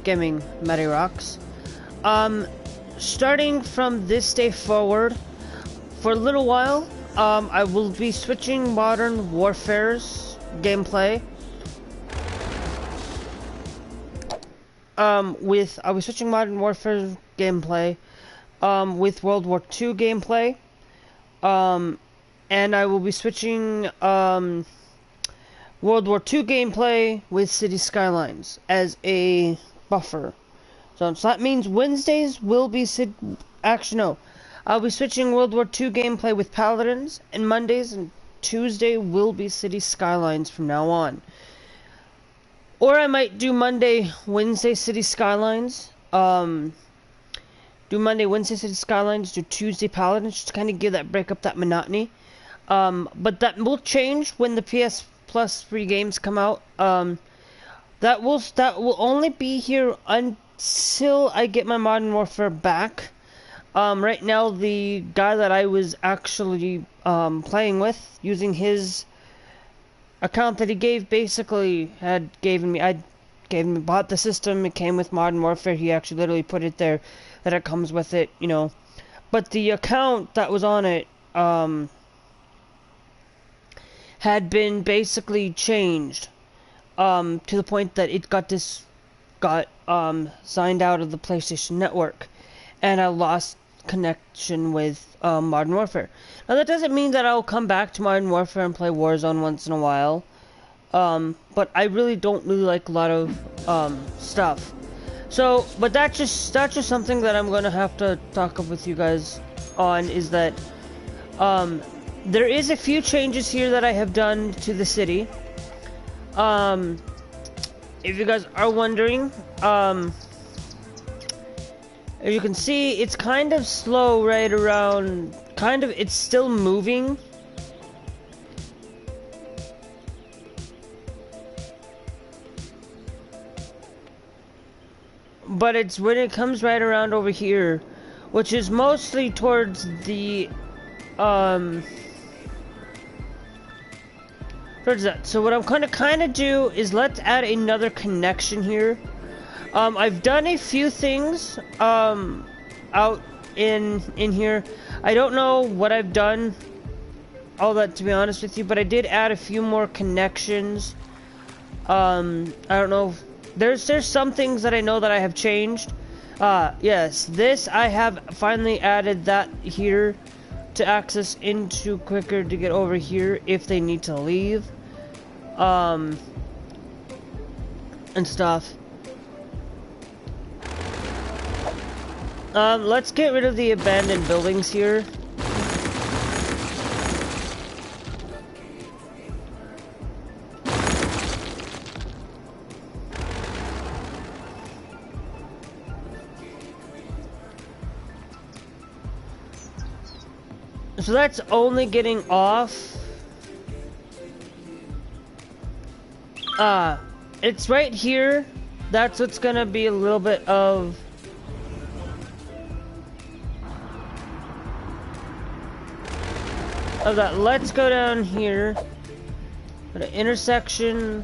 Gamingmadirocks. Starting from this day forward, for a little while, I will be switching Modern Warfare's gameplay. I'll be switching Modern Warfare gameplay, with World War II gameplay. And I will be switching, World War II gameplay with City Skylines as a buffer. So that means Wednesdays will be actually no. I'll be switching World War II gameplay with Paladins, and Mondays and Tuesday will be City Skylines from now on. Or I might do Monday, Wednesday City Skylines. Do Monday, Wednesday City Skylines, do Tuesday Paladins, just to kind of break up that monotony. But that will change when the PS Plus free games come out. That will only be here until I get my Modern Warfare back. Right now, the guy that I was actually playing with, using his account that he gave, basically bought the system. It came with Modern Warfare. He actually literally put it there that it comes with it, you know. But the account that was on it had been basically changed to the point that it got signed out of the PlayStation Network, and I lost connection with Modern Warfare. Now that doesn't mean that I'll come back to Modern Warfare and play Warzone once in a while, but I really don't like a lot of stuff. So, but that's just something that I'm gonna have to talk with you guys on, is that there is a few changes here that I have done to the city. If you guys are wondering, as you can see, it's kind of slow right around, it's still moving. But it's when it comes right around over here, which is mostly towards the, towards that. So what I'm gonna kind of do is let's add another connection here. I've done a few things, out in here. I don't know what I've done, all that, to be honest with you, but I did add a few more connections. I don't know. There's some things that I know that I have changed. Yes, this I have finally added that here to access into quicker to get over here if they need to leave. And stuff. Let's get rid of the abandoned buildings here. So that's only getting off. It's right here. That's what's gonna be a little bit of that. Let's go down here. At an intersection.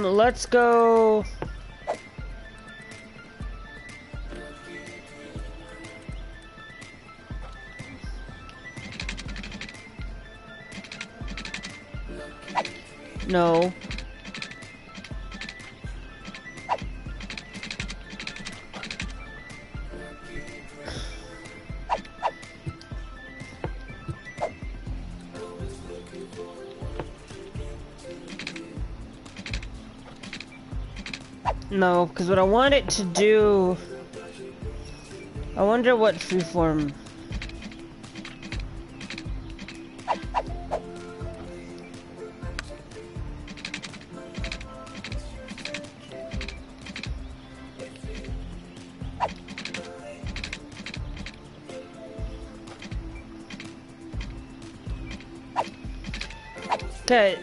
Let's go. No. No, because what I want it to do... I wonder what freeform... Okay.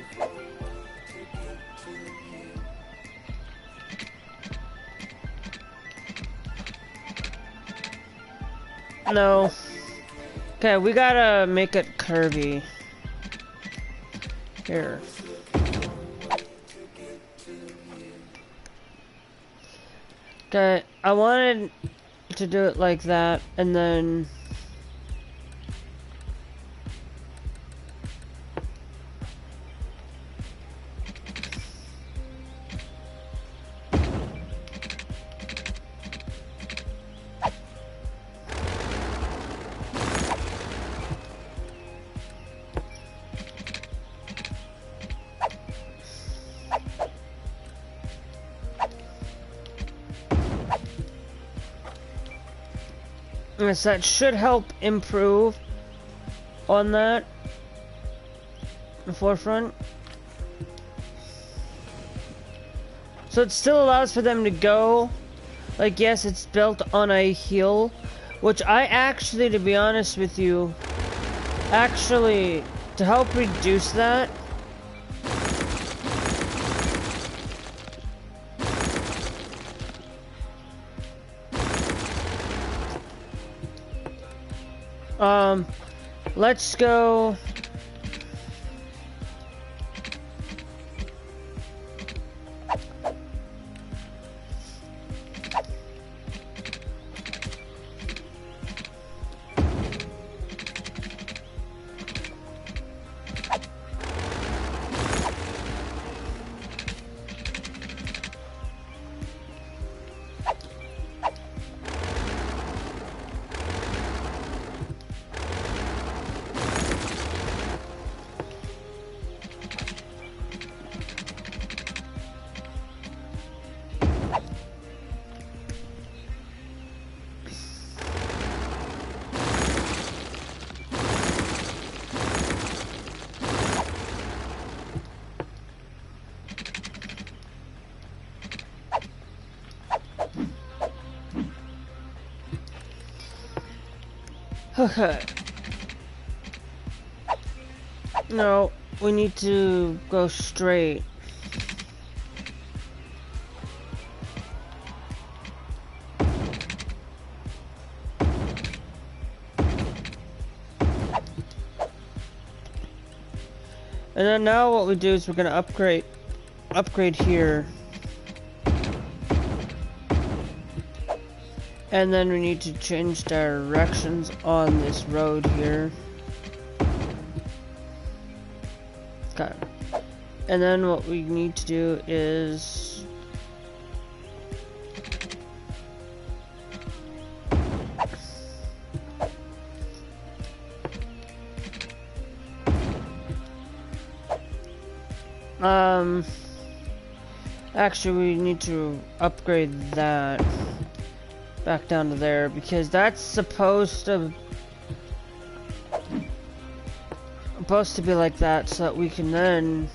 No. Okay, we gotta make it curvy. Here. Okay, I wanted to do it like that, and then... Yes, that should help improve on that, the forefront. So it still allows for them to go, like, yes, it's built on a hill, which I actually, to be honest with you, actually, to help reduce that, let's go. Okay. No, we need to go straight. And then now what we do is we're gonna upgrade here. And then we need to change directions on this road here. Okay. And then what we need to do is... actually we need to upgrade that back down to there, because that's supposed to be like that, so that we can then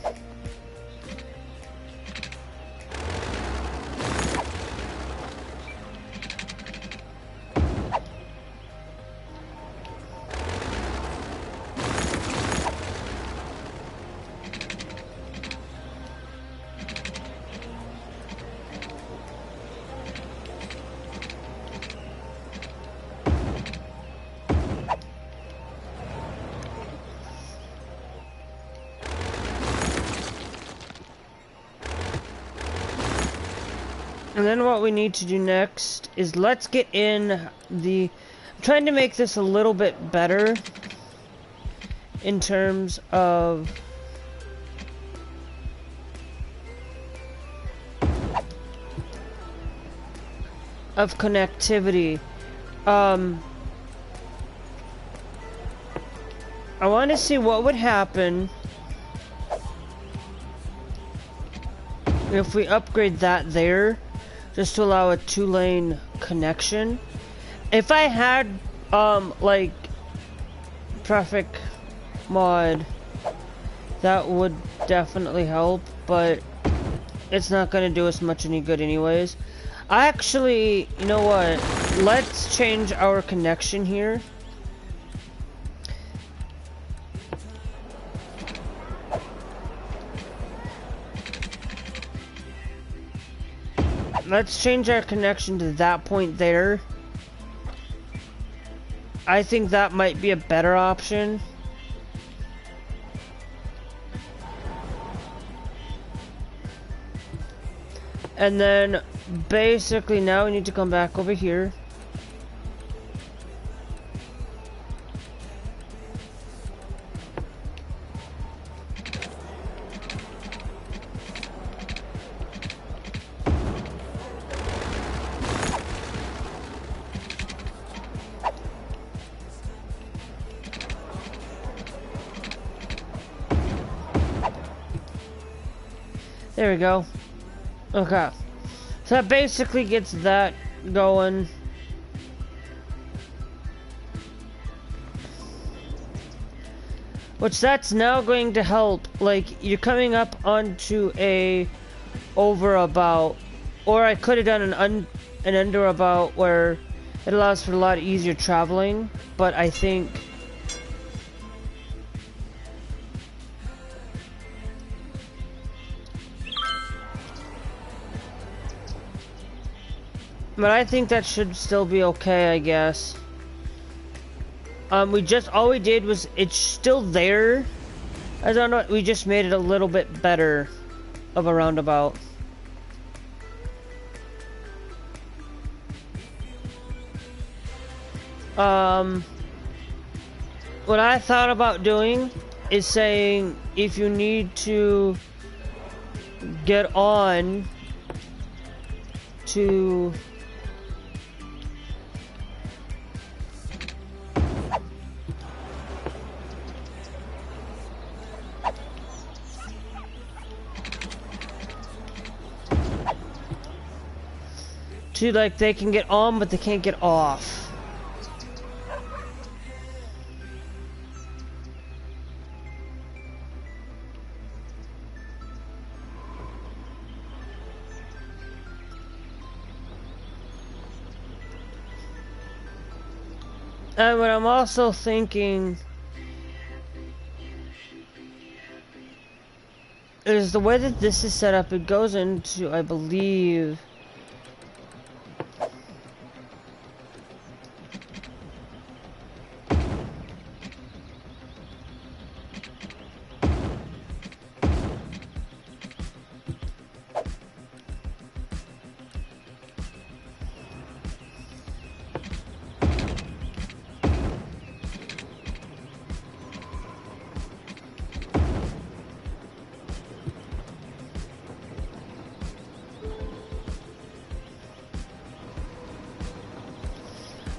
and then what we need to do next is let's get in the... I'm trying to make this a little bit better in terms of connectivity. I want to see what would happen if we upgrade that there, just to allow a 2-lane connection. If I had, like, traffic mod, that would definitely help, but it's not gonna do us much any good anyways. Actually, you know what? Let's change our connection here. Let's change our connection to that point there. I think that might be a better option. And then basically now we need to come back over here. There we go. Okay. So that basically gets that going. Which that's now going to help. Like, you're coming up onto a overabout. Or I could have done an underabout where it allows for a lot easier traveling. But I think... But I think that should still be okay, I guess. All we did was, it's still there. I don't know, we just made it a little bit better of a roundabout. What I thought about doing is saying, if you need to get on to... like, they can get on, but they can't get off. And what I'm also thinking is the way that this is set up, it goes into, I believe...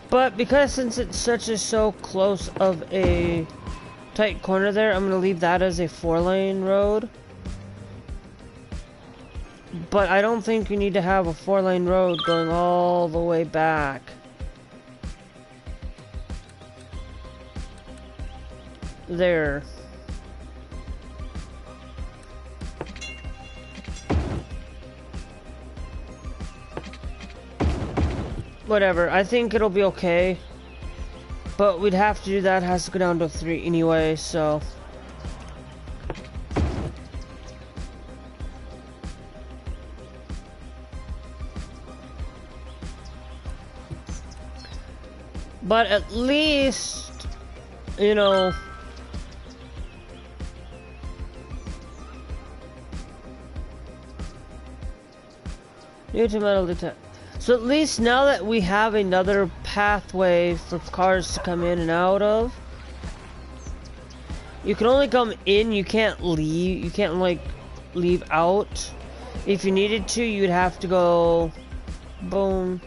But because since it's so close of a tight corner there, I'm gonna leave that as a 4-lane road. But I don't think you need to have a 4-lane road going all the way back. There. Whatever, I think it'll be okay. But we'd have to do that, it has to go down to 3 anyway, so... But at least, you know... New to metal detect. So at least now that we have another pathway for cars to come in and out of, you can only come in, you can't leave, you can't like leave out. If you needed to, you'd have to go, boom,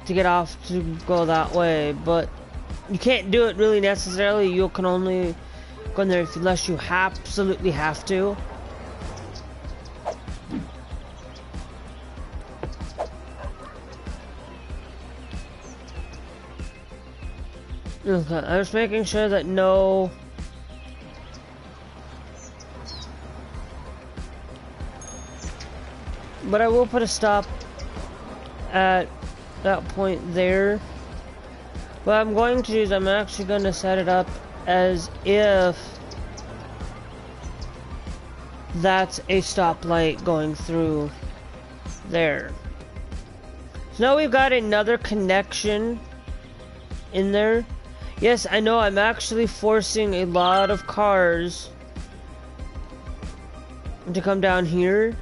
to get off to go that way, but you can't do it really necessarily. You can only go in there unless you absolutely have to. Okay, I was making sure that no... But I will put a stop at that point there. What I'm going to do is I'm actually going to set it up as if that's a stoplight going through there. So now we've got another connection in there. Yes, I know, I'm actually forcing a lot of cars to come down here.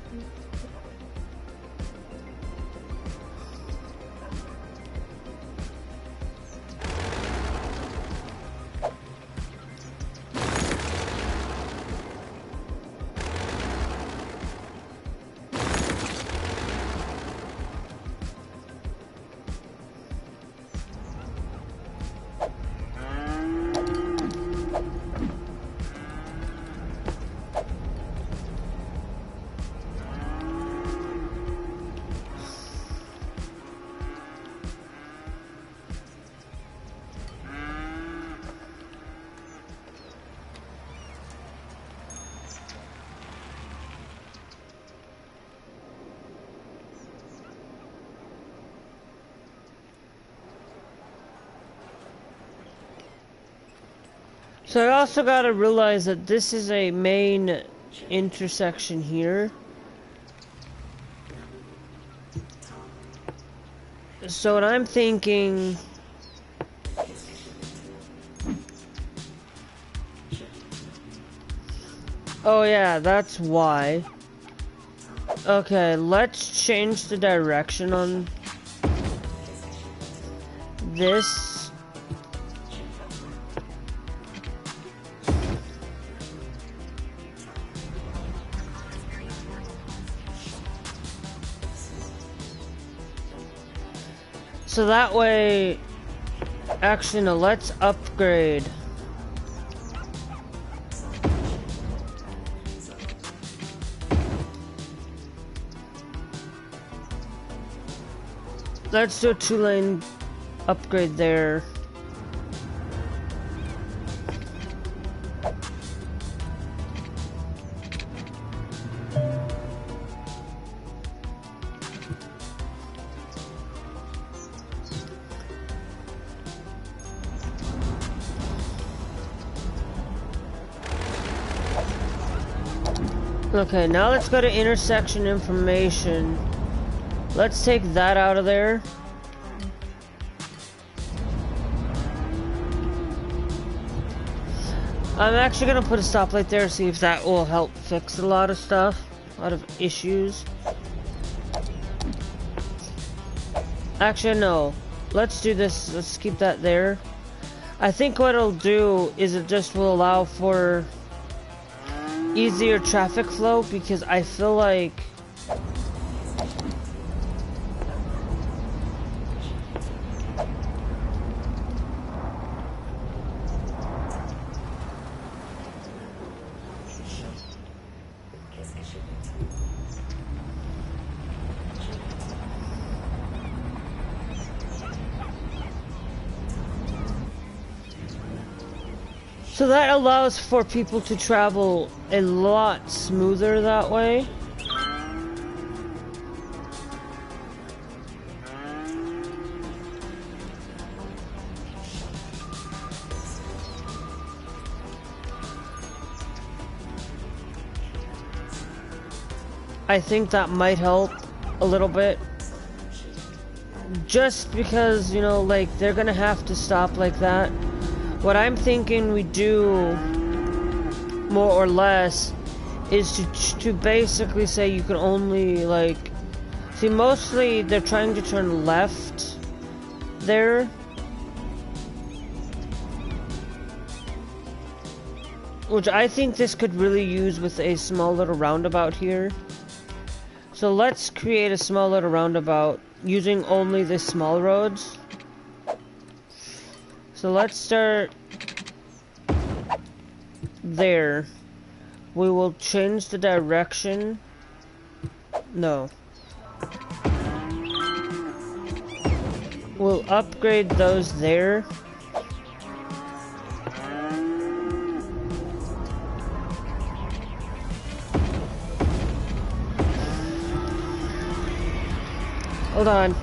So I also gotta realize that this is a main intersection here. So what I'm thinking... Oh yeah, that's why. Okay, let's change the direction on this. So that way, actually no, let's upgrade. Let's do a 2-lane upgrade there. Okay, now let's go to intersection information. Let's take that out of there. I'm actually gonna put a stoplight there, see if that will help fix a lot of stuff, a lot of issues. Actually, no. Let's do this. Let's keep that there. I think what it'll do is it just will allow for easier traffic flow, because I feel like so that allows for people to travel a lot smoother that way. I think that might help a little bit. Just because, you know, like, they're gonna have to stop like that. What I'm thinking we do, more or less, is to basically say you can only, like... See, mostly they're trying to turn left there. Which I think this could really use with a small little roundabout here. So let's create a small little roundabout using only the small roads. So let's start there. We will change the direction. No. We'll upgrade those there. Hold on.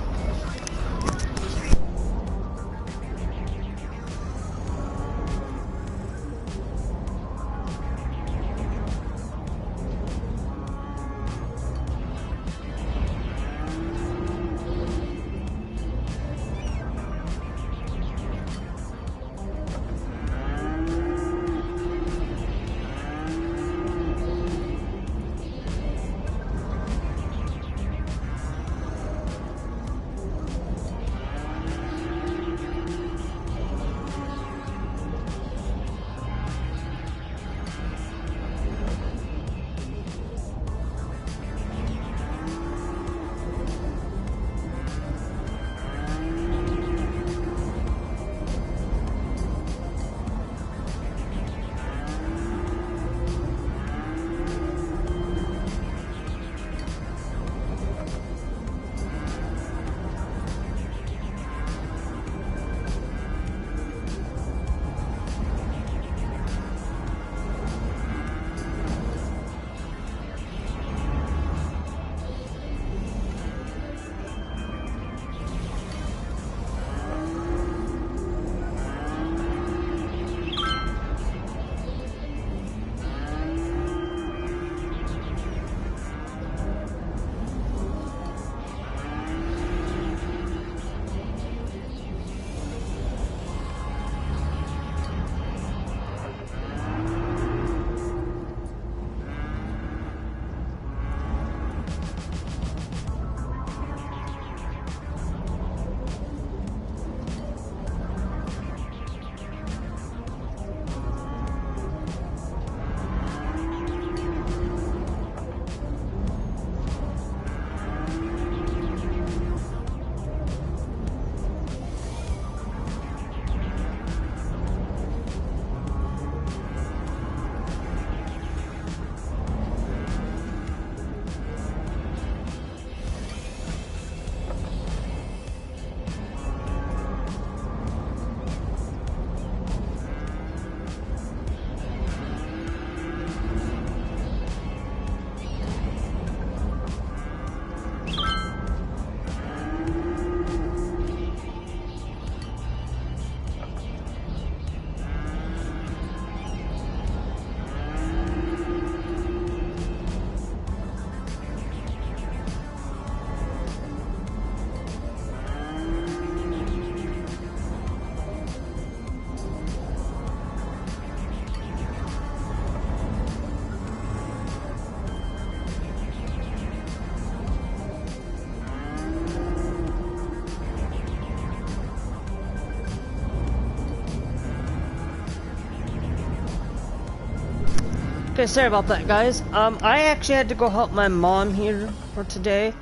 Okay, sorry about that, guys. I actually had to go help my mom here for today,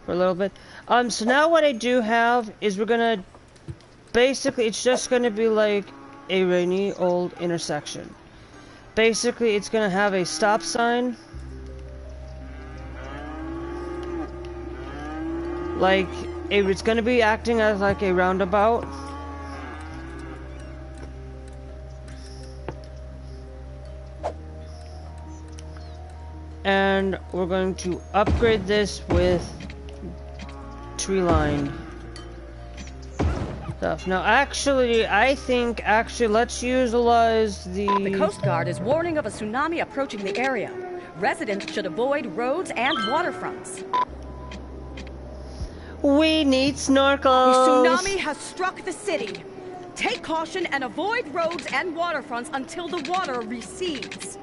for a little bit. So now what I do have is we're gonna, basically, it's just gonna be like a rainy old intersection. Basically, it's gonna have a stop sign. Like, it's gonna be acting as like a roundabout. And we're going to upgrade this with tree-lined stuff. Now, actually, I think, let's utilize The Coast Guard is warning of a tsunami approaching the area. Residents should avoid roads and waterfronts. We need snorkels. The tsunami has struck the city. Take caution and avoid roads and waterfronts until the water recedes.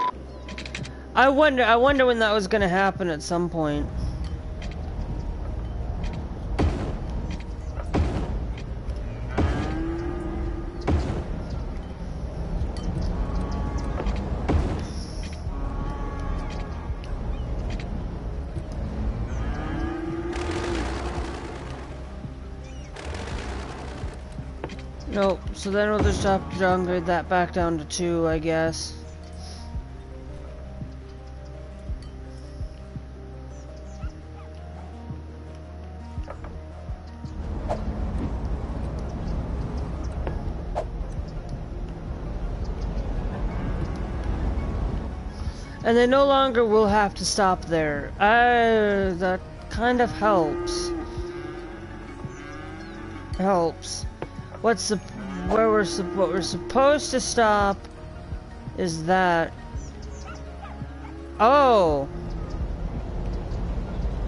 I wonder when that was gonna happen at some point. Nope, so then we'll just have to downgrade that back down to 2, I guess. And they no longer will have to stop there. That kind of helps. What we're supposed to stop is that. Oh,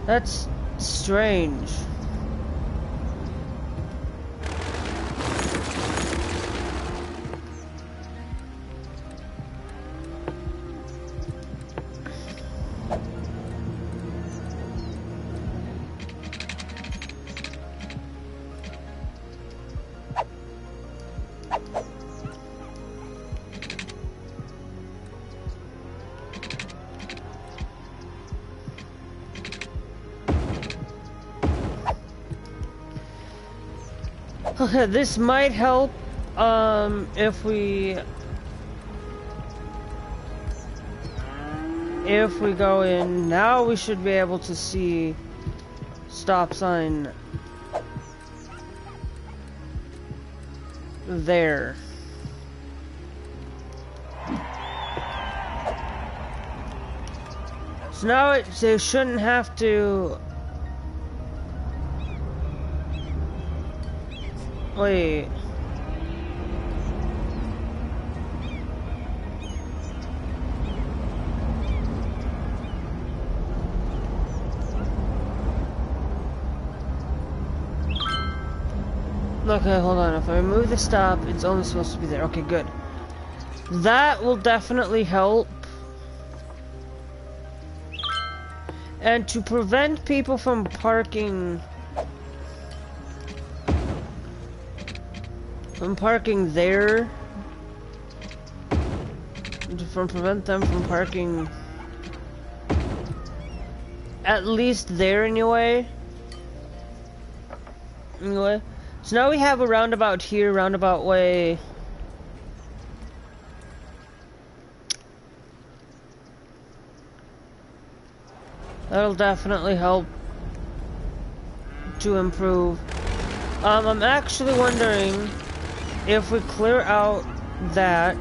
that's strange. Okay, this might help, if we go in. Now we should be able to see stop sign there. So now they shouldn't have to. Wait. Okay, hold on. If I remove the stop, it's only supposed to be there. Okay, good. That will definitely help. And to prevent people from parking there, to prevent them from parking at least there anyway. So now we have a roundabout here, roundabout way. That'll definitely help to improve. I'm actually wondering if we clear out that.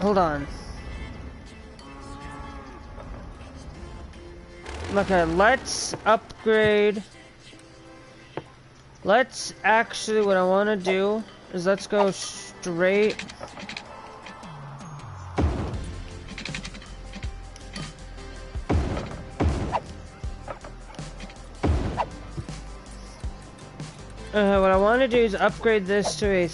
Hold on. Okay, let's upgrade. Let's actually, what I want to do is let's go straight. What I want to do is upgrade this to a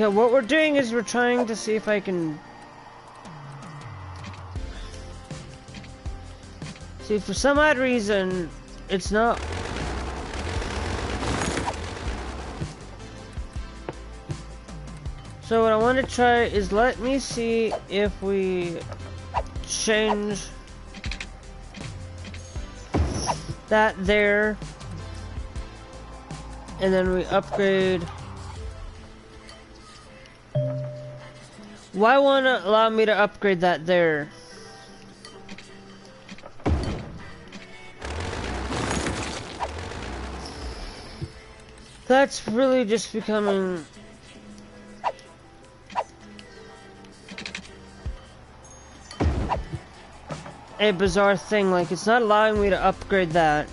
Okay, what we're doing is we're trying to see if I can... See, for some odd reason, it's not... So what I want to try is let me see if we change that there, and then we upgrade. Why won't it allow me to upgrade that there? That's really just becoming a bizarre thing. Like, it's not allowing me to upgrade that.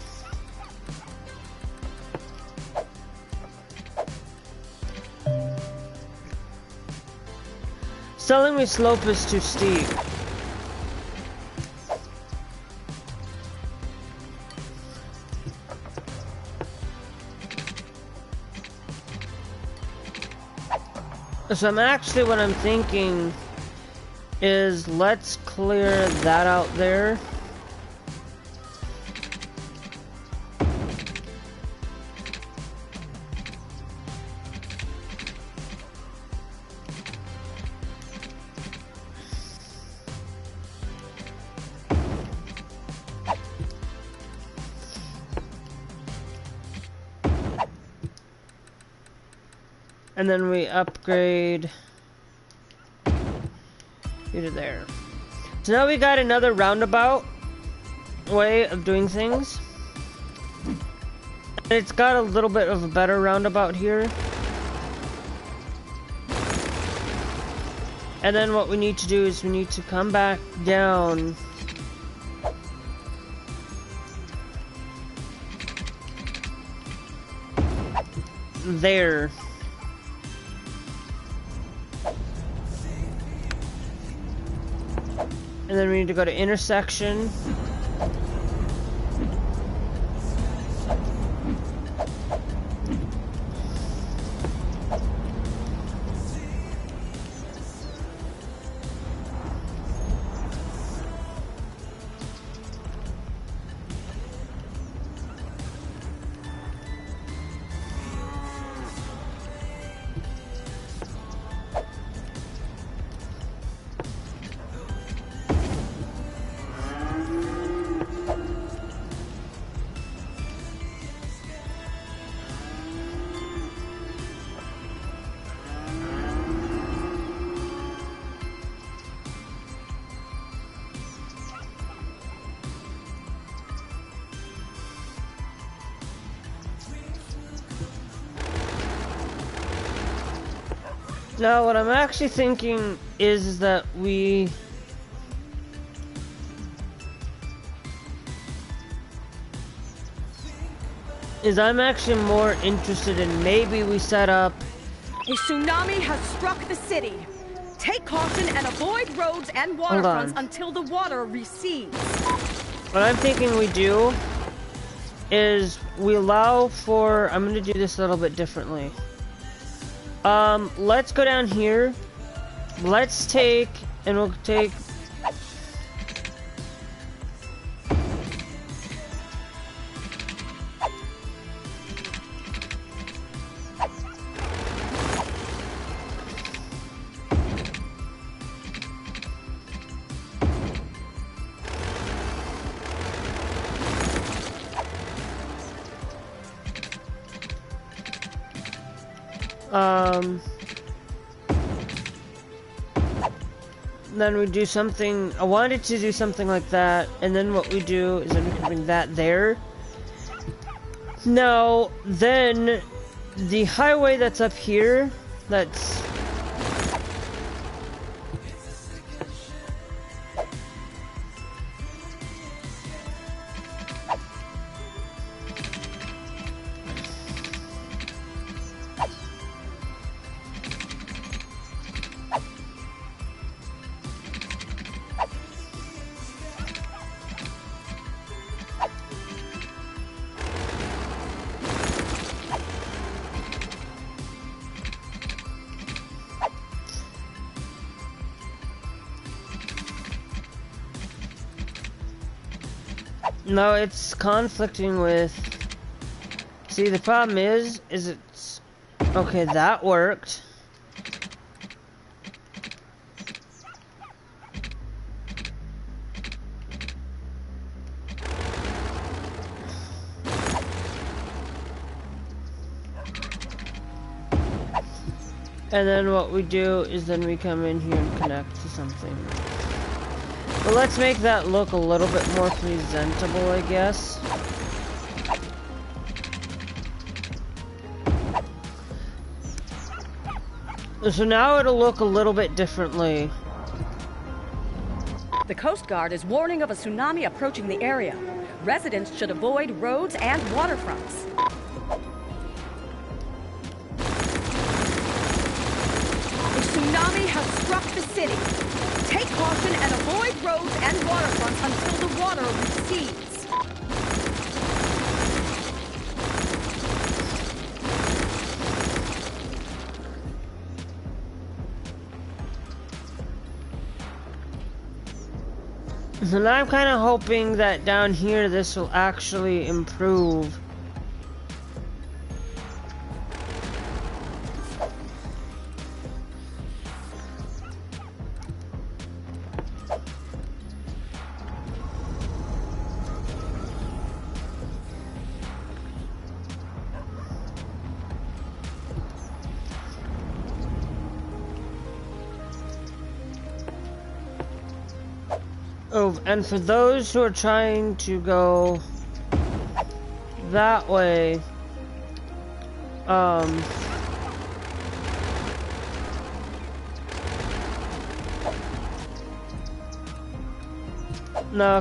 It's telling me slope is too steep. So I'm actually, what I'm thinking is let's clear that out there. And then we upgrade you to there. So now we got another roundabout way of doing things. And it's got a little bit of a better roundabout here. And then what we need to do is we need to come back down there. And then we need to go to intersection. Now, what I'm actually thinking is that I'm actually more interested in maybe we set up... A tsunami has struck the city. Take caution and avoid roads and waterfronts until the water recedes. What I'm thinking we do is we allow for... I'm going to do this a little bit differently. Let's go down here. Let's take, and we'll take... Then we do something, I wanted to do something like that, and then what we do is then we can bring that there. Now, then, the highway that's up here, that's... No, it's conflicting with... See, the problem is it's... Okay, that worked. And then what we do is then we come in here and connect to something. But let's make that look a little bit more presentable, I guess. So now it'll look a little bit differently. The Coast Guard is warning of a tsunami approaching the area. Residents should avoid roads and waterfronts. A tsunami has struck the city. Take caution and avoid roads and waterfronts until the water recedes. And I'm kind of hoping that down here this will actually improve. Oh, and for those who are trying to go that way, no,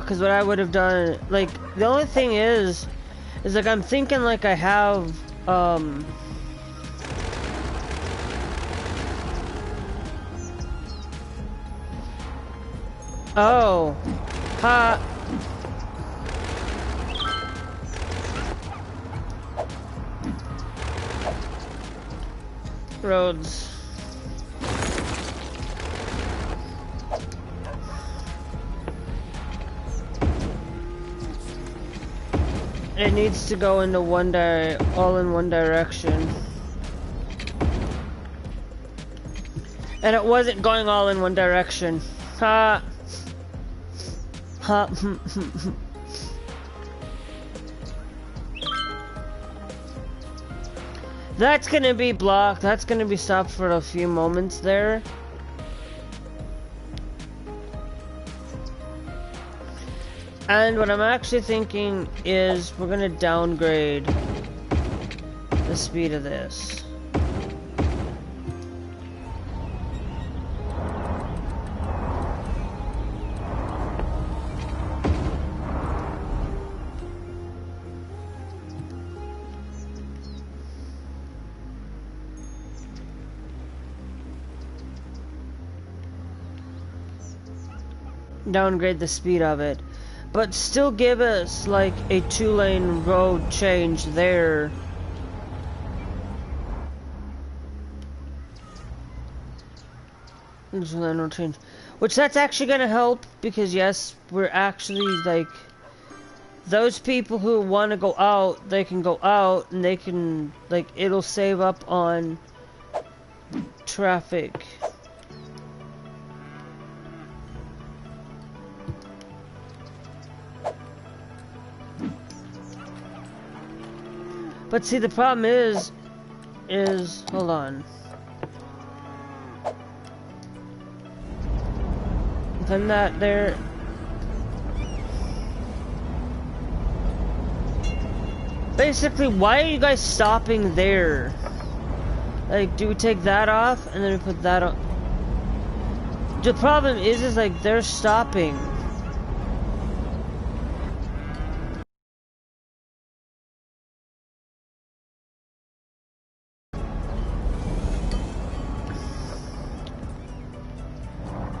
because what I would have done, like, the only thing is like, I'm thinking like I have, oh, ha. Roads. It needs to go into all in one direction. And it wasn't going all in one direction. Ha. Ha. That's gonna be blocked. That's gonna be stopped for a few moments there. And what I'm actually thinking is we're gonna downgrade the speed of this. Downgrade the speed of it, but still give us like a 2-lane road change there. There's a lane road change, which that's actually gonna help because yes, we're actually like those people who want to go out, they can go out and they can like it'll save up on traffic. But see, the problem is, hold on. Then that there. Basically, why are you guys stopping there? Like, do we take that off and then we put that on? The problem is like they're stopping.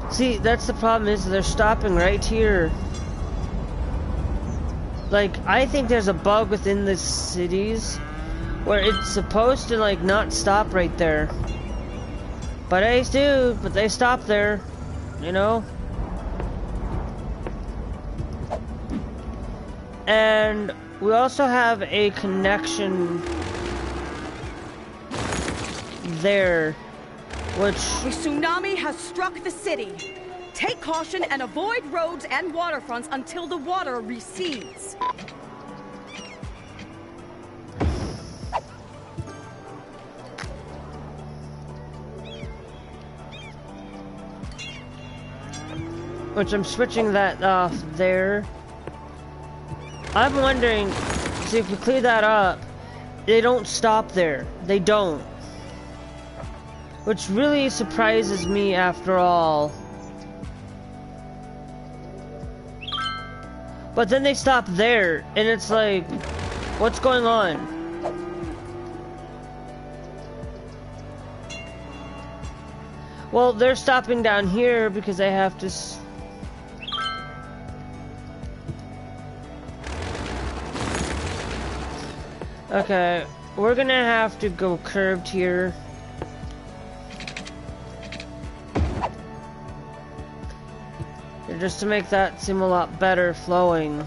See, that's the problem is they're stopping right here. Like, I think there's a bug within the cities where it's supposed to, like, not stop right there. But they do, but they stop there, you know? And we also have a connection there, which... A tsunami has struck the city. Take caution and avoid roads and waterfronts until the water recedes. Which I'm switching that off there. I'm wondering, see if we clear that up, they don't stop there. They don't. Which really surprises me after all. But then they stop there, and it's like, what's going on? Well, they're stopping down here because they have to... Okay, we're gonna have to go curved here. Just to make that seem a lot better flowing.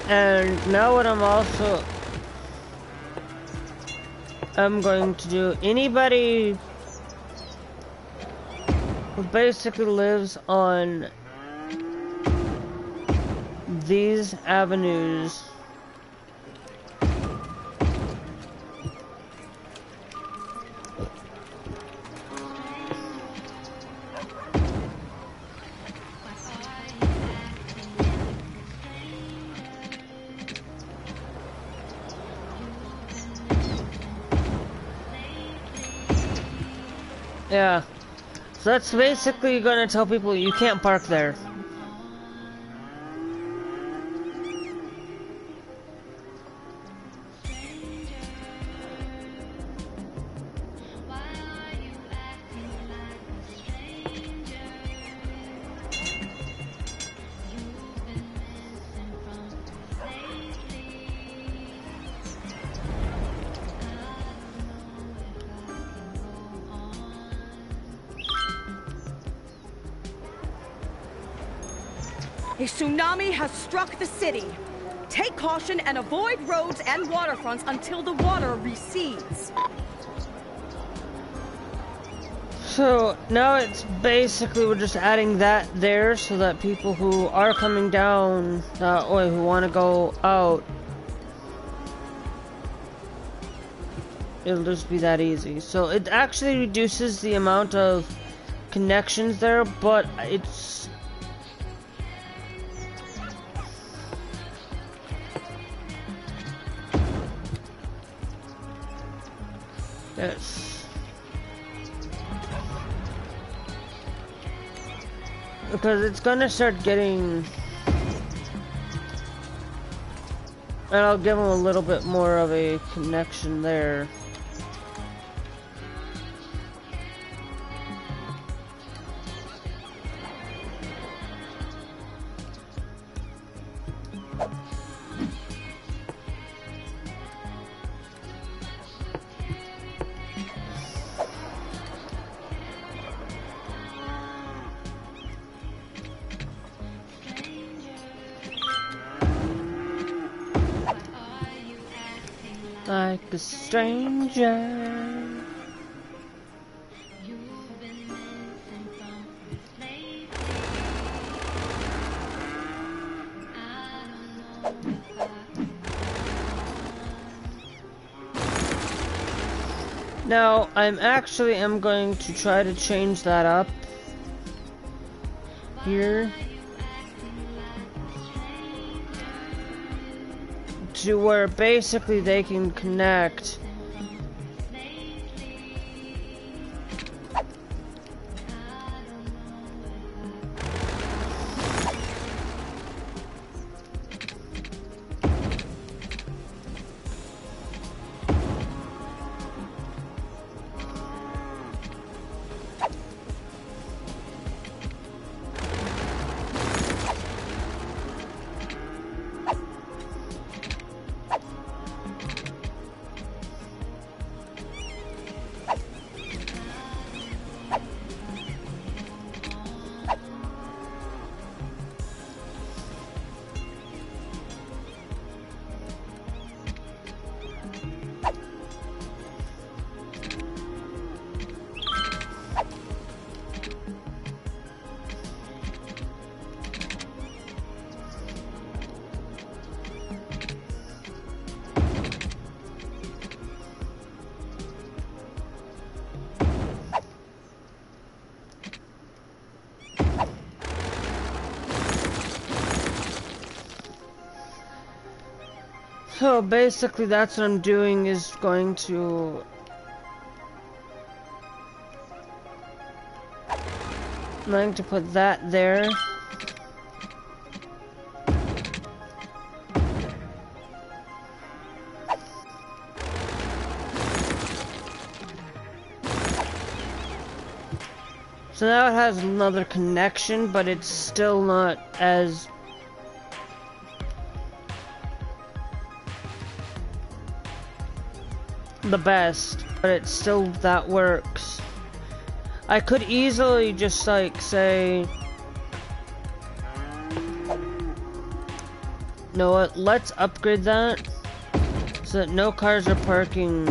And now what I'm going to do, anybody who basically lives on these avenues, yeah, so that's basically gonna tell people you can't park there. A tsunami has struck the city. Take caution and avoid roads and waterfronts until the water recedes. So now it's basically we're just adding that there so that people who are coming down that way, who want to go out, it'll just be that easy. So it actually reduces the amount of connections there, but it's... Yes. Because it's gonna start getting... And I'll give them a little bit more of a connection there. Like a stranger. Now, I'm going to try to change that up here to where basically they can connect So basically that's what I'm doing, is going to put that there. So now it has another connection, but it's still not as the best, but it's still, that works. I could easily just like say, you know what, let's upgrade that so that no cars are parking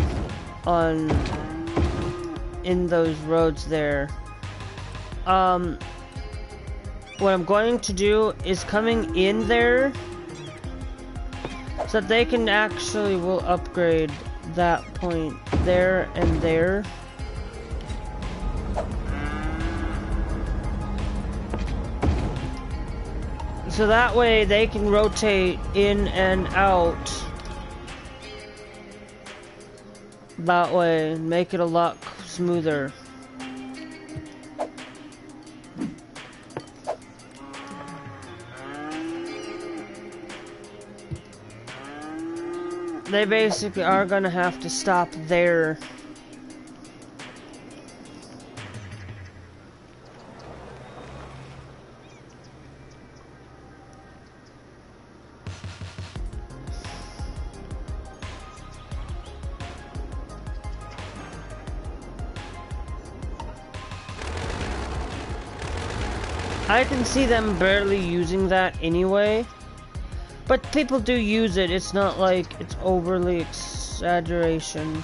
in those roads there. What I'm going to do is coming in there so that they can actually, will upgrade that point there and there. So that way they can rotate in and out. That way, make it a lot smoother. They basically are gonna have to stop there. I can see them barely using that anyway. But people do use it, it's not like it's overly exaggeration.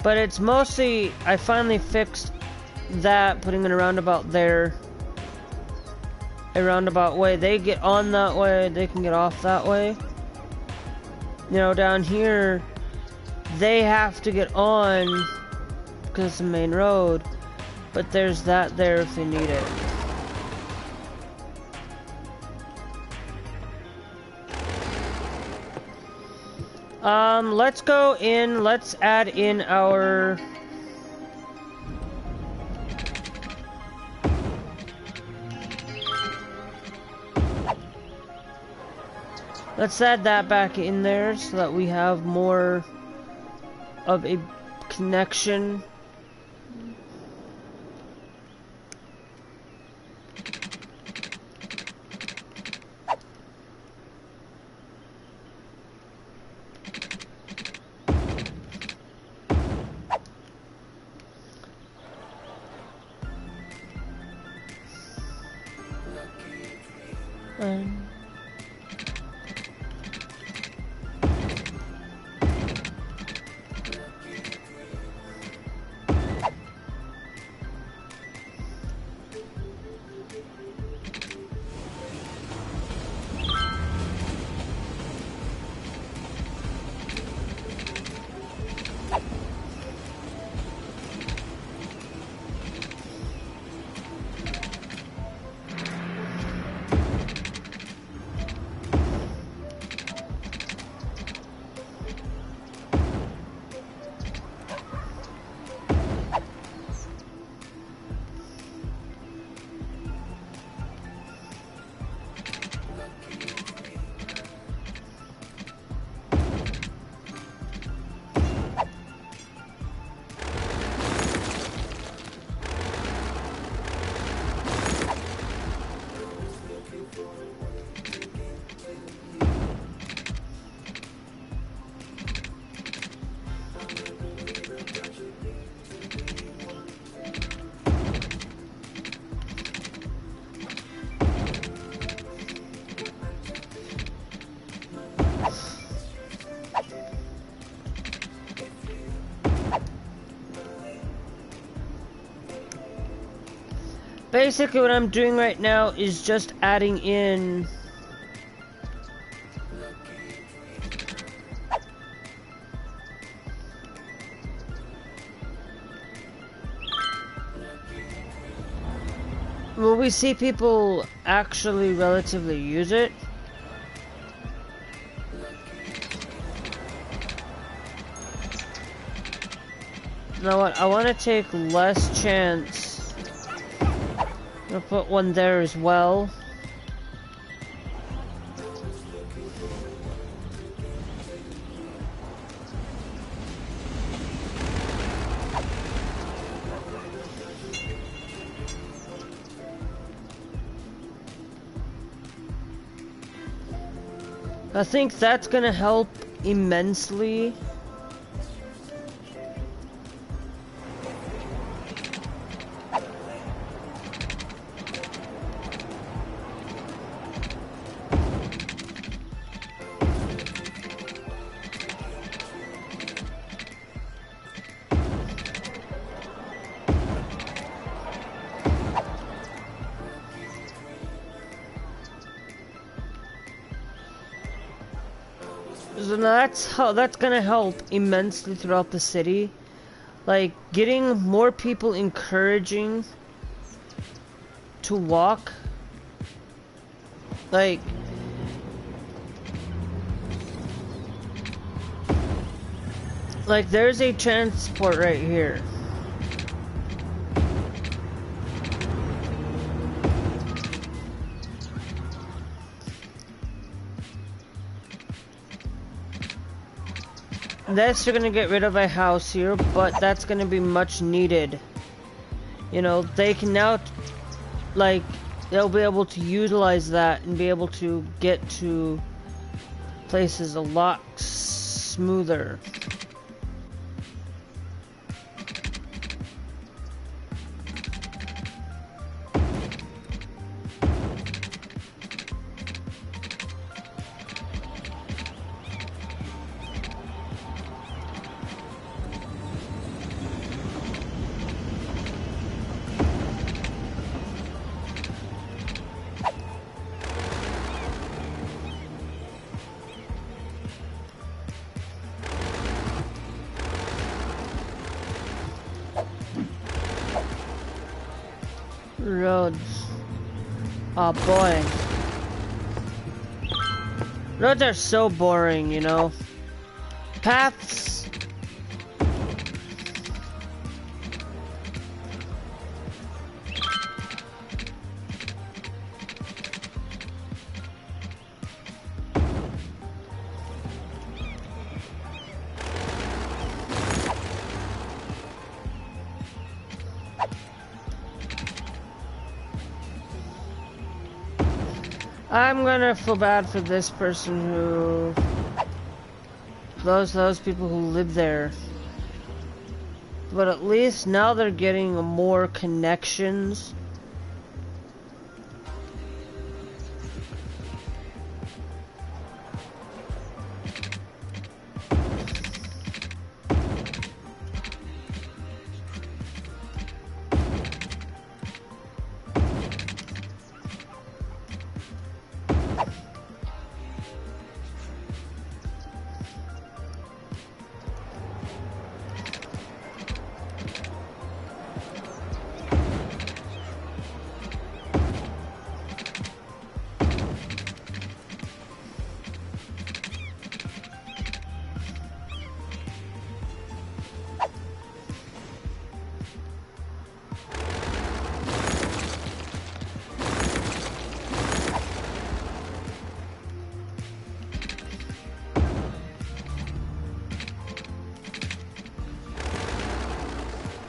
But it's mostly, I finally fixed that, putting in a roundabout there. A roundabout way, they get on that way, they can get off that way. You know, down here, they have to get on, because it's the main road. But there's that there if they need it. Let's go in, let's add in our... Let's add that back in there so that we have more of a connection. Basically what I'm doing right now is just adding in will we see people actually relatively use it? know what? I want to take less chance. I'm gonna put one there as well. I think that's gonna help immensely. So that's gonna help immensely throughout the city. Like, getting more people encouraging to walk. Like, there's a transport right here. Yes, you're gonna get rid of a house here, but that's gonna be much needed. You know, they can now, like, they'll be able to utilize that and be able to get to places a lot smoother. Roads. Oh boy. Roads are so boring, you know. Paths. I'm gonna feel bad for this person who... Those people who live there. But at least now they're getting more connections.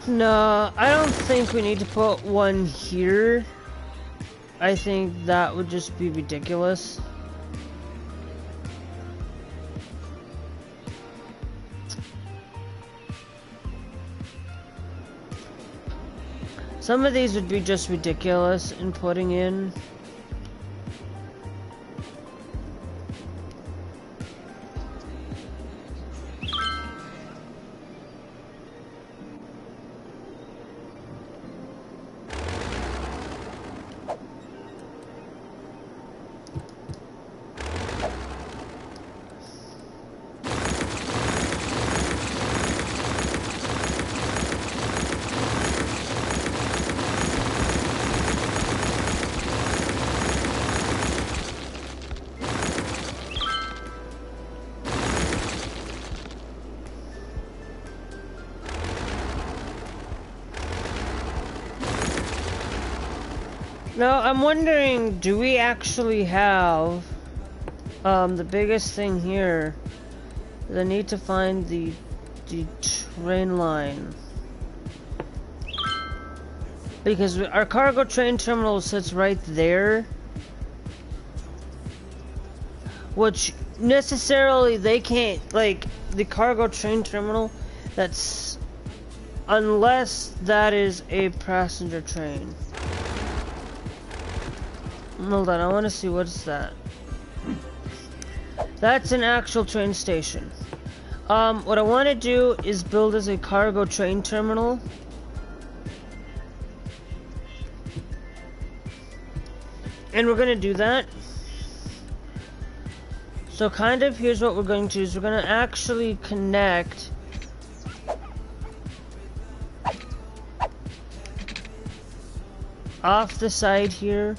No, I don't think we need to put one here. I think that would just be ridiculous. Some of these would be just ridiculous in putting in. Now, I'm wondering, do we actually have, the biggest thing here, is I need to find the train line. Because our cargo train terminal sits right there. Which, necessarily, they can't, like, the cargo train terminal, that's, unless that is a passenger train. Hold on, I want to see what's that. That's an actual train station. What I want to do is build as a cargo train terminal. And we're going to do that. So kind of, here's what we're going to do, is we're going to actually connect off the side here.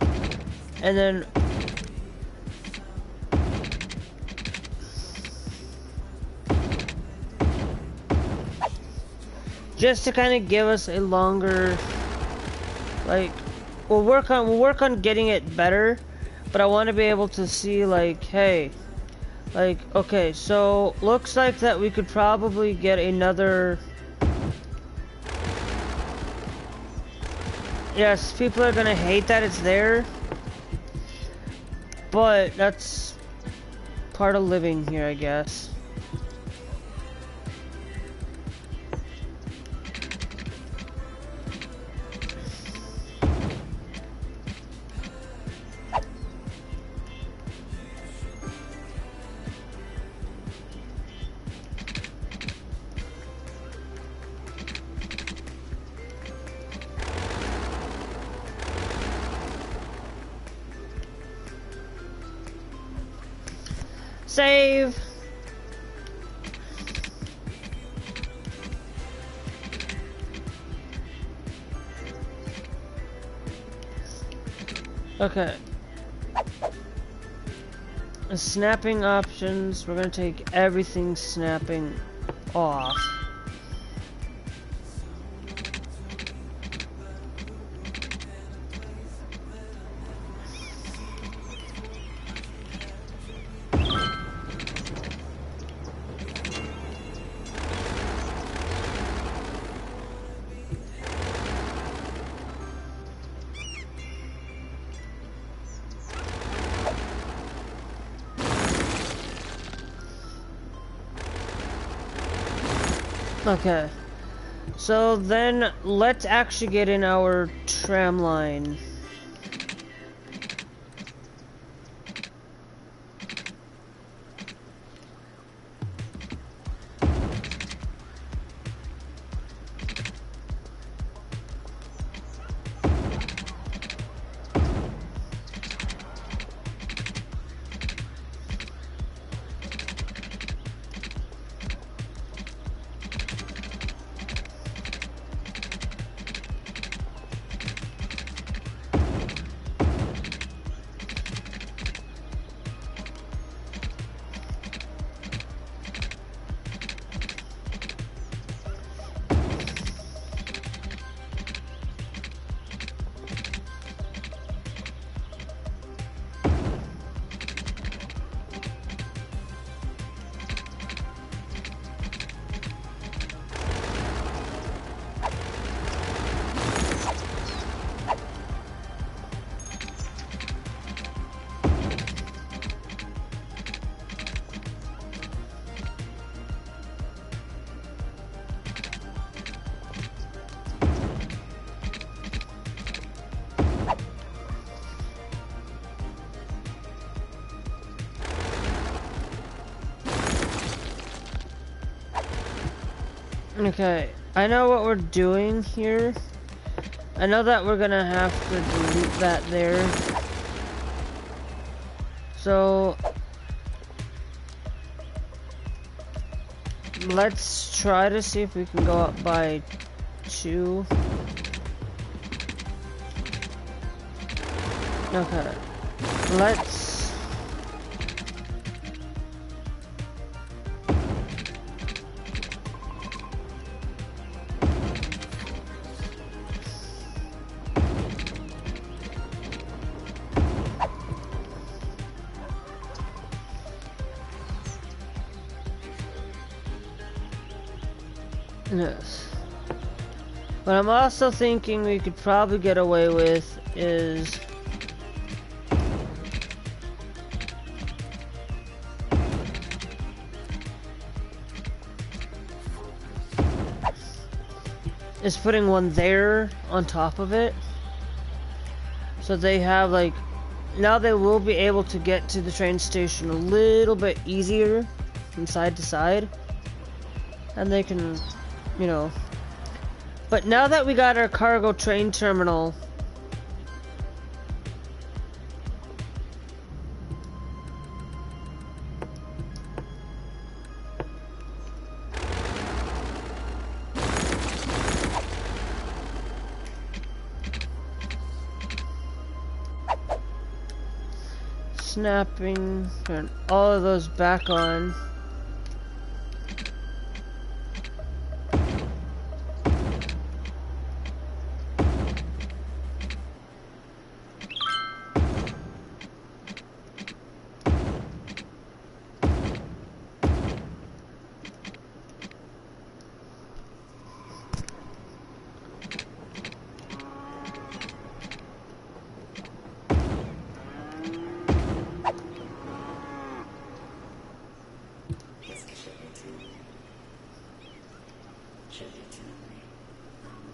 And then just to kind of give us a longer, like, we'll work on getting it better, but I want to be able to see, like, hey, like, okay, so looks like that we could probably get another. Yes, people are gonna hate that it's there. But that's part of living here, I guess. Save. Okay. Snapping options. We're gonna take everything snapping off. Okay, so then let's actually get in our tram line. Okay, I know what we're doing here. I know that we're gonna have to delete that there. So let's try to see if we can go up by 2. Okay, let's. Yes. What I'm also thinking we could probably get away with is putting one there on top of it. So they have like, now they will be able to get to the train station a little bit easier from side to side. And they can, you know. But now that we got our cargo train terminal, snapping, turn all of those back on.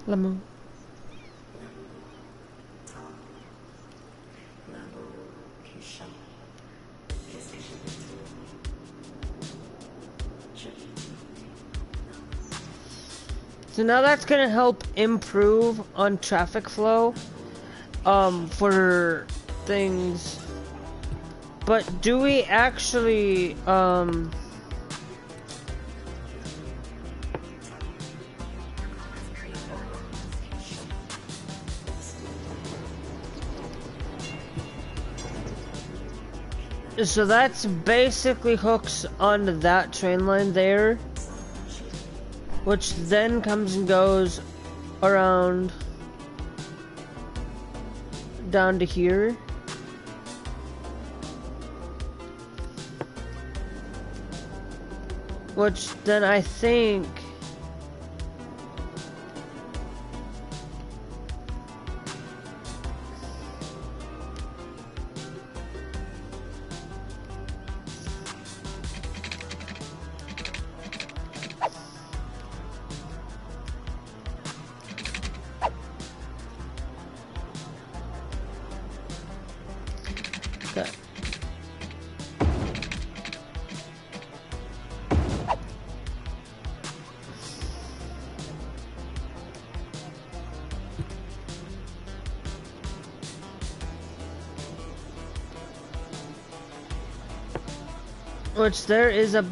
Lemon. So now that's gonna help improve on traffic flow for things. But do we actually so that's basically hooks onto that train line there, which then comes and goes around down to here. Which then I think okay. Which there is a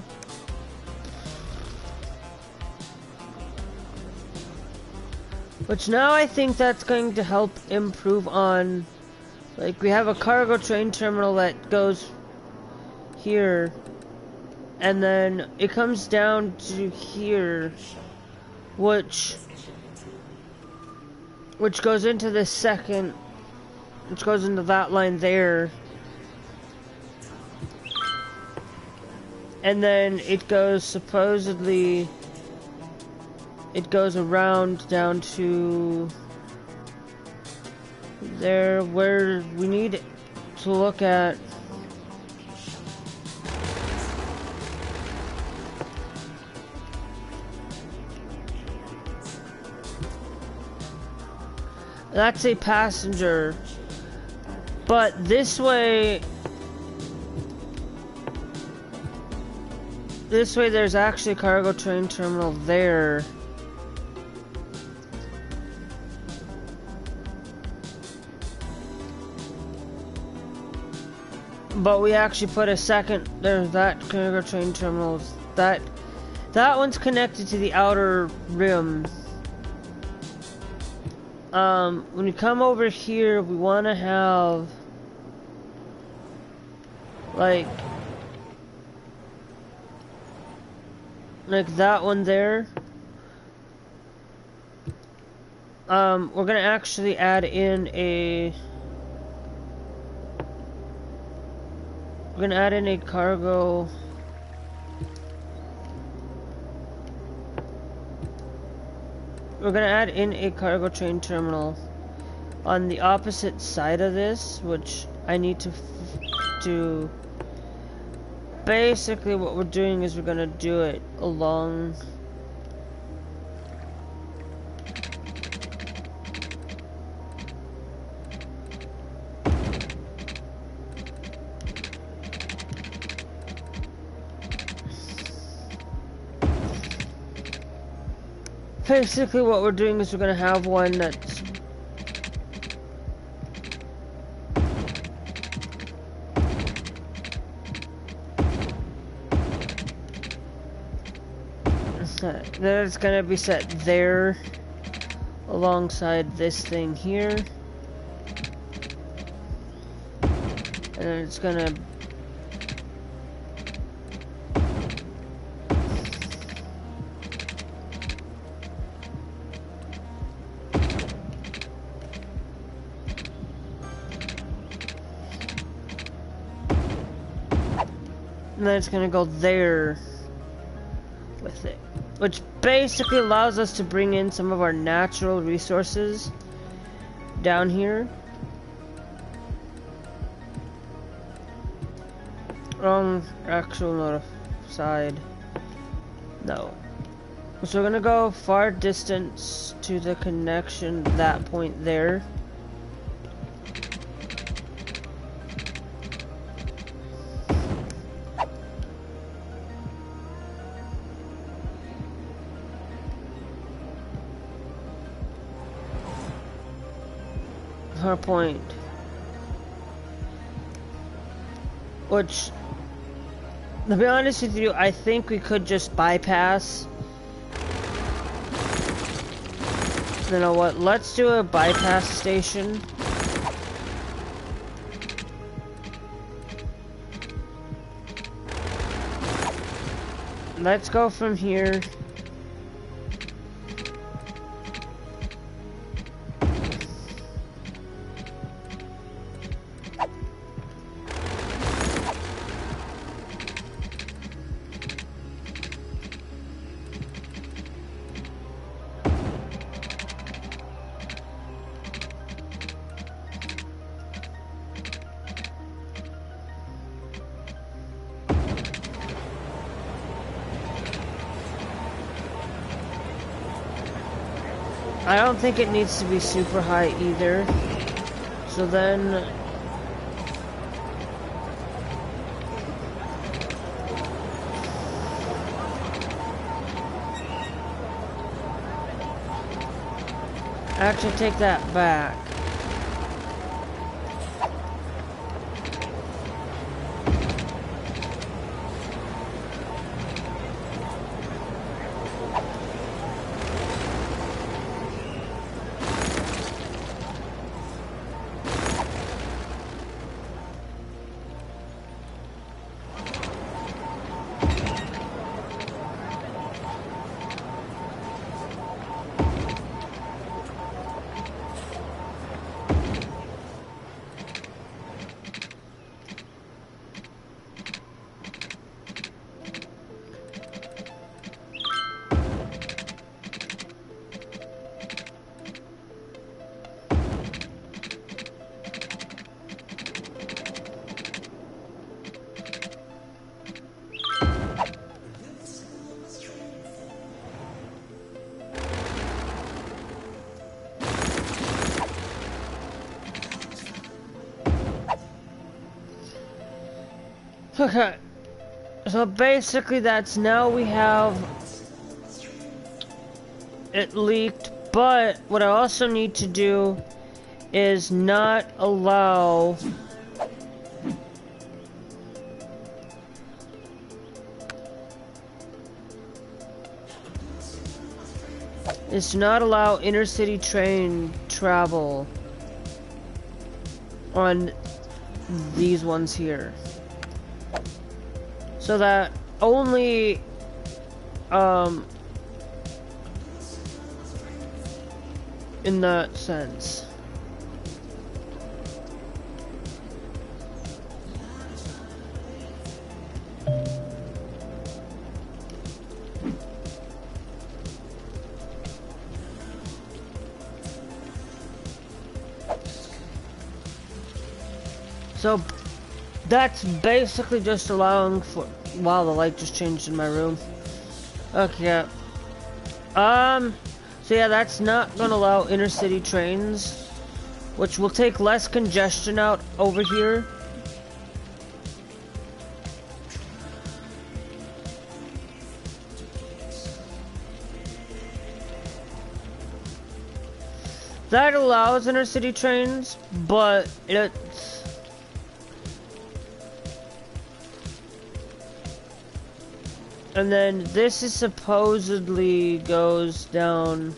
which now I think that's going to help improve on, like, we have a cargo train terminal that goes here and then it comes down to here, which goes into the second, which goes into that line there. And then it goes, supposedly, it goes around down to there, where we need to look at. That's a passenger. But this way there's actually a cargo train terminal there. But we actually put a second, there's that cargo train terminal. That one's connected to the outer rim. When we come over here, we want to have like that one there. We're gonna actually add in a cargo we're gonna add in a cargo train terminal on the opposite side of this, which I need to do. Basically, what we're doing is we're gonna do it along. Basically, what we're doing is we're gonna have one that's then it's gonna be set there alongside this thing here, and then it's gonna go there with it, which basically allows us to bring in some of our natural resources down here. Wrong actual side. No. So we're gonna go far distance to the connection, that point there. Our point, which, to be honest with you, I think we could just bypass. You know what? Let's do a bypass station. Let's go from here. I don't think it needs to be super high either. So then actually take that back. Okay, so basically that's now we have it leaked, but what I also need to do is not allow intercity train travel on these ones here. So that only in that sense. So that's basically just allowing for. Wow, the light just changed in my room. Okay. So yeah, that's not gonna allow intercity trains, which will take less congestion out over here. That allows intercity trains, but it's... And then this is supposedly goes down...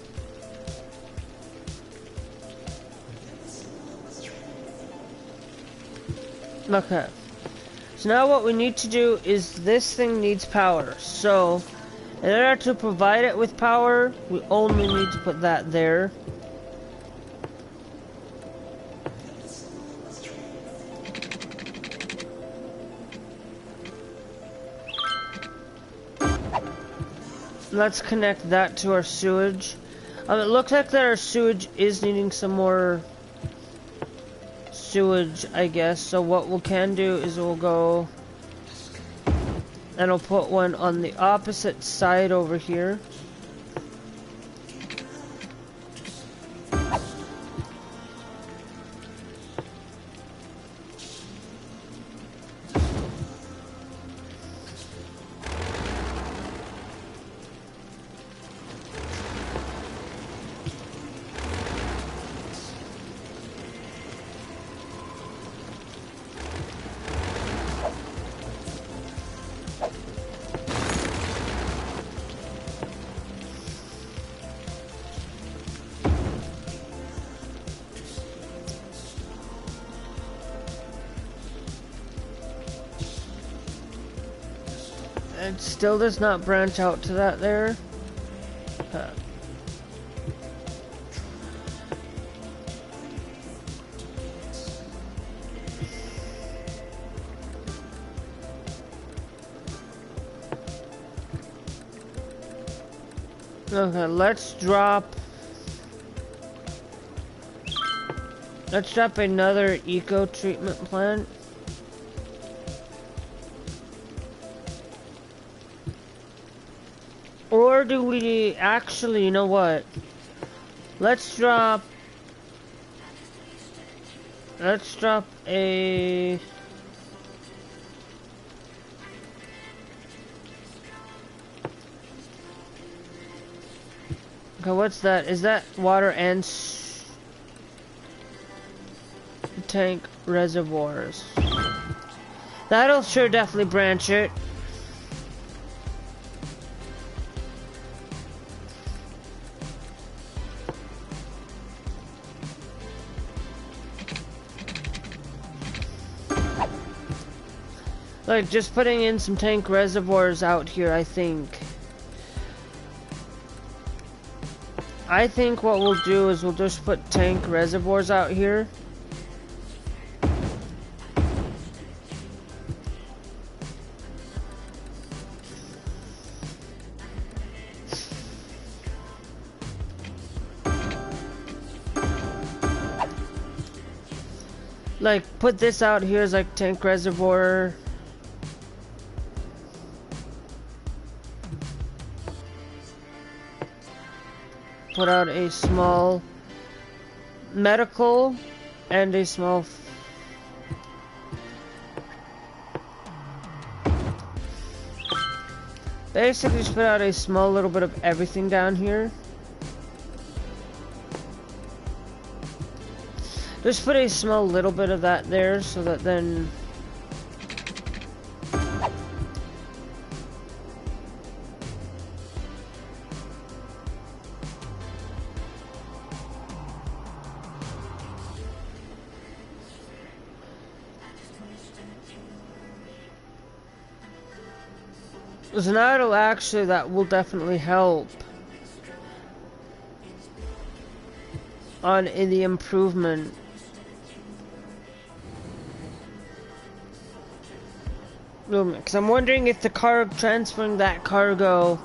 Okay. So now what we need to do is this thing needs power. So, in order to provide it with power, we only need to put that there. Let's connect that to our sewage. It looks like that our sewage is needing some more sewage, I guess. So what we can do is we'll go and we'll put one on the opposite side over here. It still does not branch out to that there. Okay, let's drop another eco treatment plant. Or do we actually, you know what? Let's drop a... Okay, what's that? Is that water and tank reservoirs? That'll sure definitely branch it. Like, just putting in some tank reservoirs out here, I think what we'll do is we'll just put tank reservoirs out here. Like, put this out here as like tank reservoir. Put out a small medical and a small basically just put out a small little bit of everything down here. Just put a small little bit of that there so that then so now it'll actually, that will definitely help in the improvement. Because I'm wondering if the transferring that cargo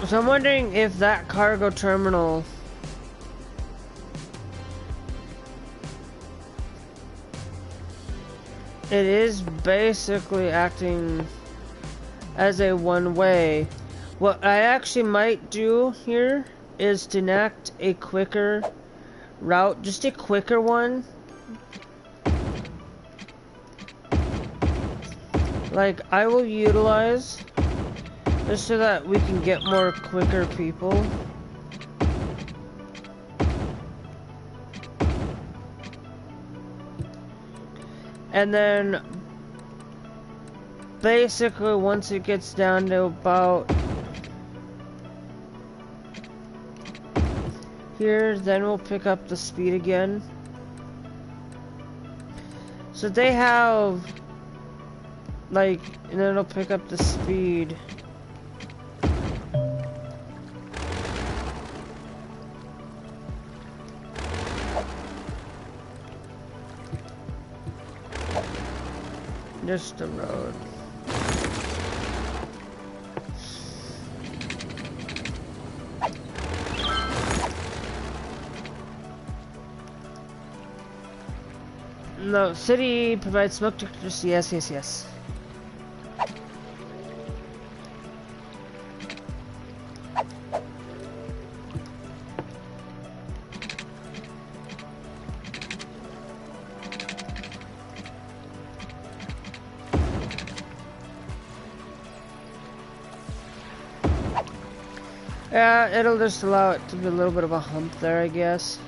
So I'm wondering if that cargo terminal it is basically acting as a one-way. What I actually might do here is to enact a quicker route, just a quicker one. Like, I will utilize just so that we can get more quicker people. And then basically once it gets down to about here, then we'll pick up the speed again. So they have like, and then it'll pick up the speed. Just the road. No, city provides smoke detectors. Yes, yes, yes. Yeah, it'll just allow it to be a little bit of a hump there, I guess.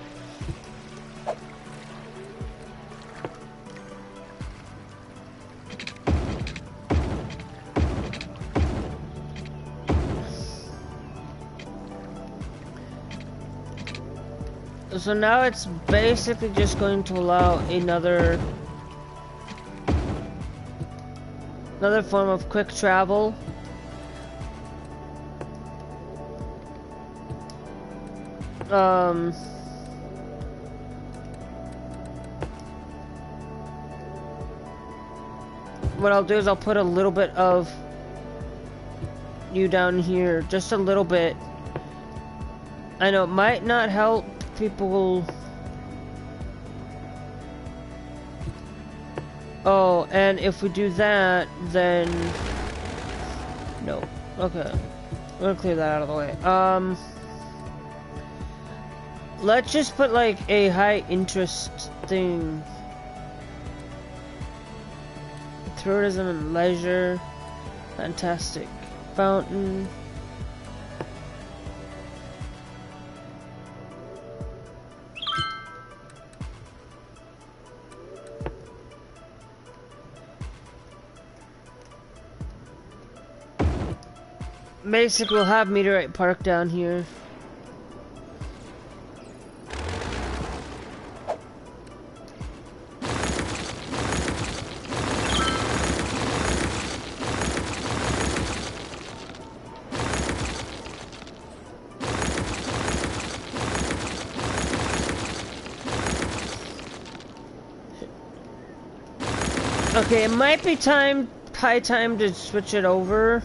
So now it's basically just going to allow another form of quick travel. What I'll do is I'll put a little bit of you down here, just a little bit. I know it might not help people. Oh, and if we do that, then no. Okay, I'm gonna clear that out of the way. Let's just put like a high interest thing. Tourism and leisure. Fantastic. Fountain. Basically, we'll have Meteorite Park down here. Okay, it might be high time to switch it over.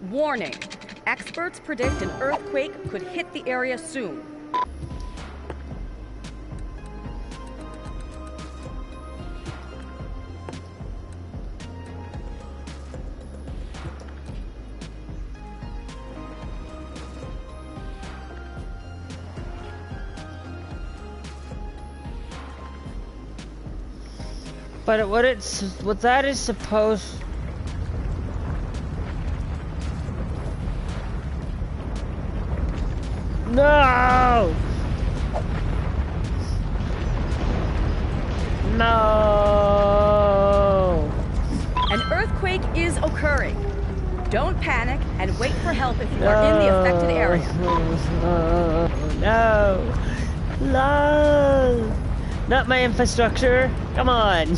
Warning. Experts predict an earthquake could hit the area soon. But what that is supposed. No! No! An earthquake is occurring. Don't panic and wait for help if you are in the affected area. No. No. Not my infrastructure. Come on.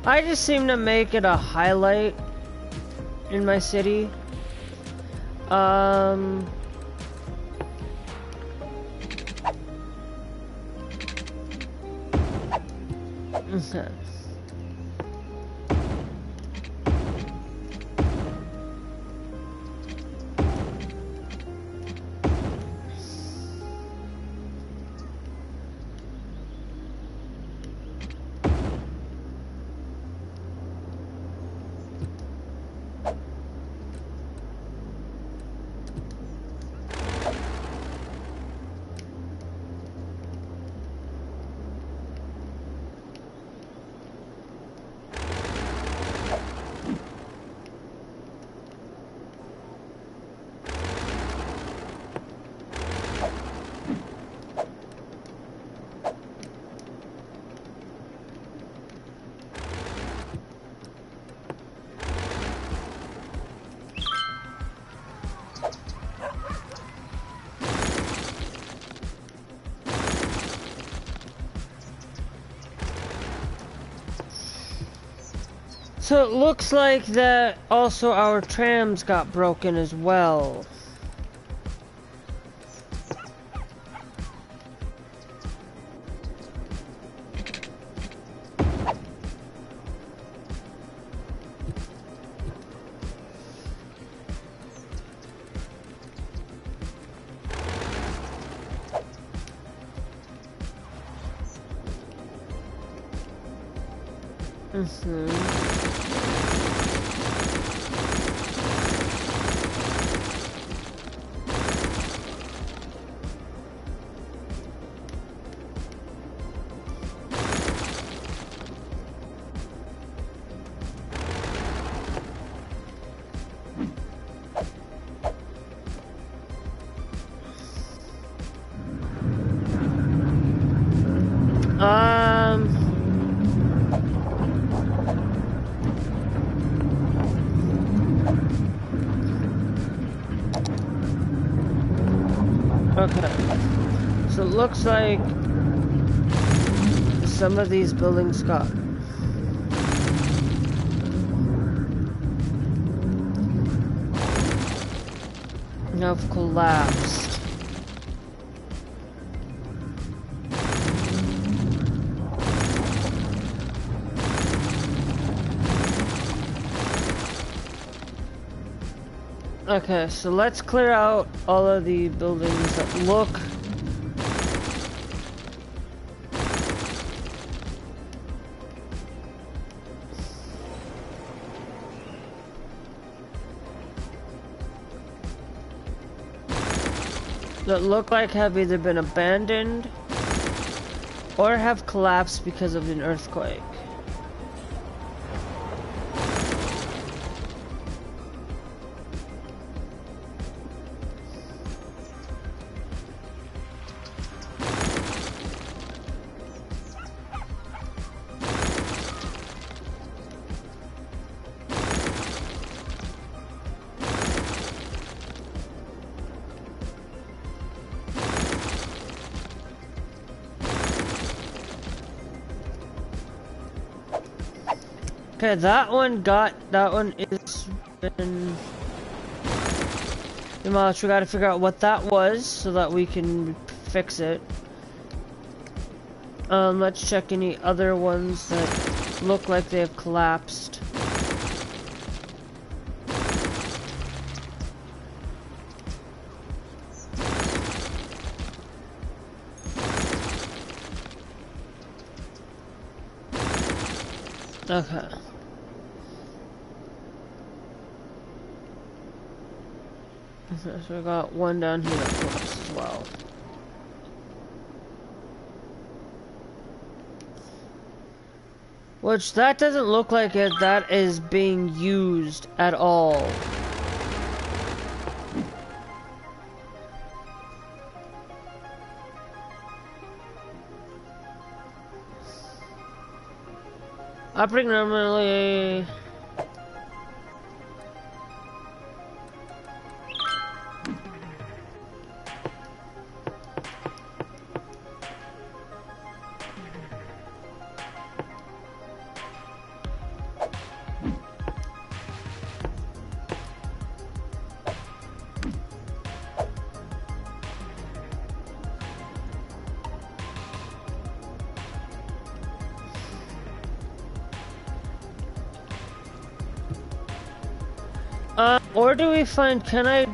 I just seem to make it a highlight in my city. Okay. So it looks like that also our trams got broken as well. Okay. So it looks like some of these buildings have collapsed. Okay, so let's clear out all of the buildings that look like have either been abandoned or have collapsed because of an earthquake. Okay, that one is been demolished. We gotta figure out what that was so that we can fix it. Let's check any other ones that look like they have collapsed. Okay. Okay, so we got one down here that collapsed as well. Which, that doesn't look like that is being used at all. Operating normally. Or do we find, can I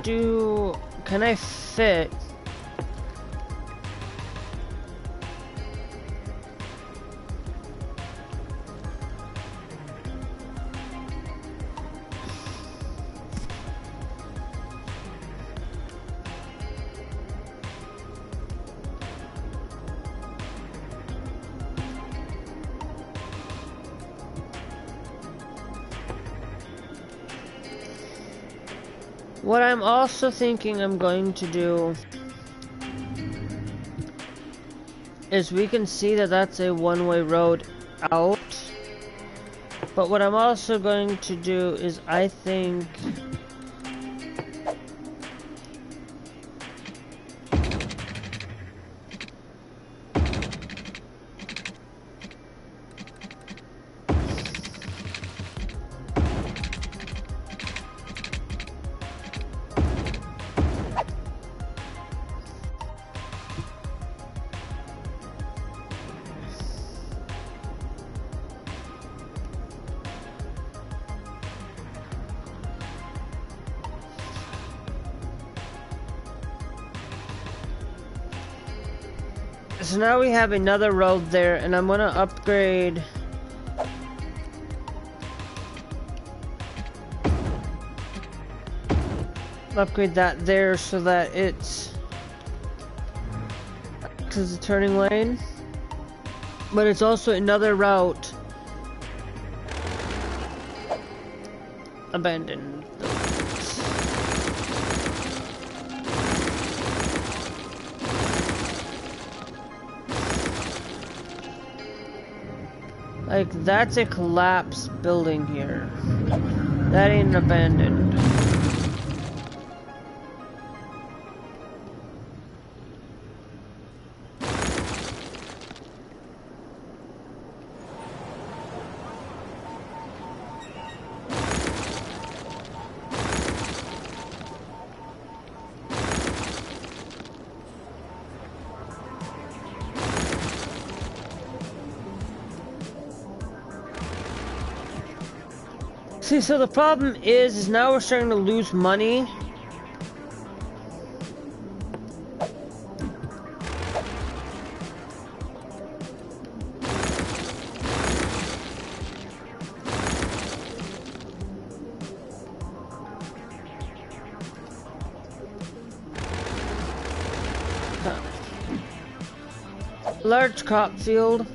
fit? What I'm also thinking I'm going to do is, we can see that that's a one-way road out, but what I'm also going to do is, I think so now we have another road there, and I'm gonna upgrade that there so that it's a turning lane, but it's also another route. Abandoned buildings. Like, that's a collapsed building here. That ain't abandoned. See, so the problem is now we're starting to lose money. Large crop field.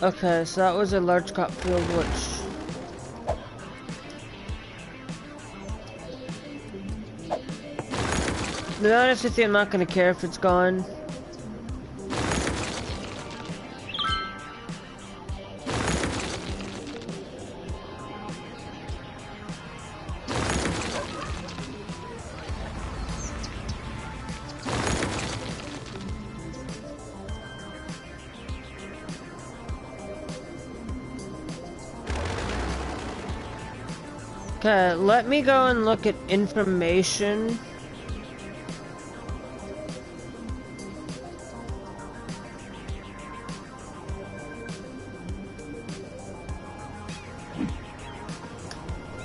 Okay, so that was a large crop field, which... To be honest with you, I'm not gonna care if it's gone. Okay, let me go and look at information.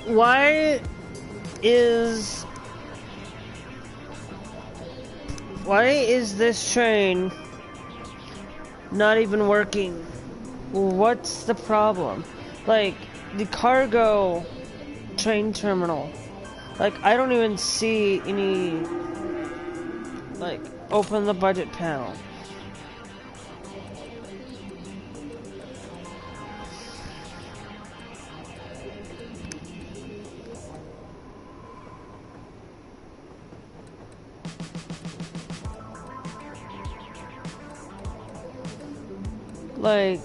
Why is this train not even working? What's the problem? Like, the cargo train terminal. Like, I don't even see any, like, open the budget panel. Like,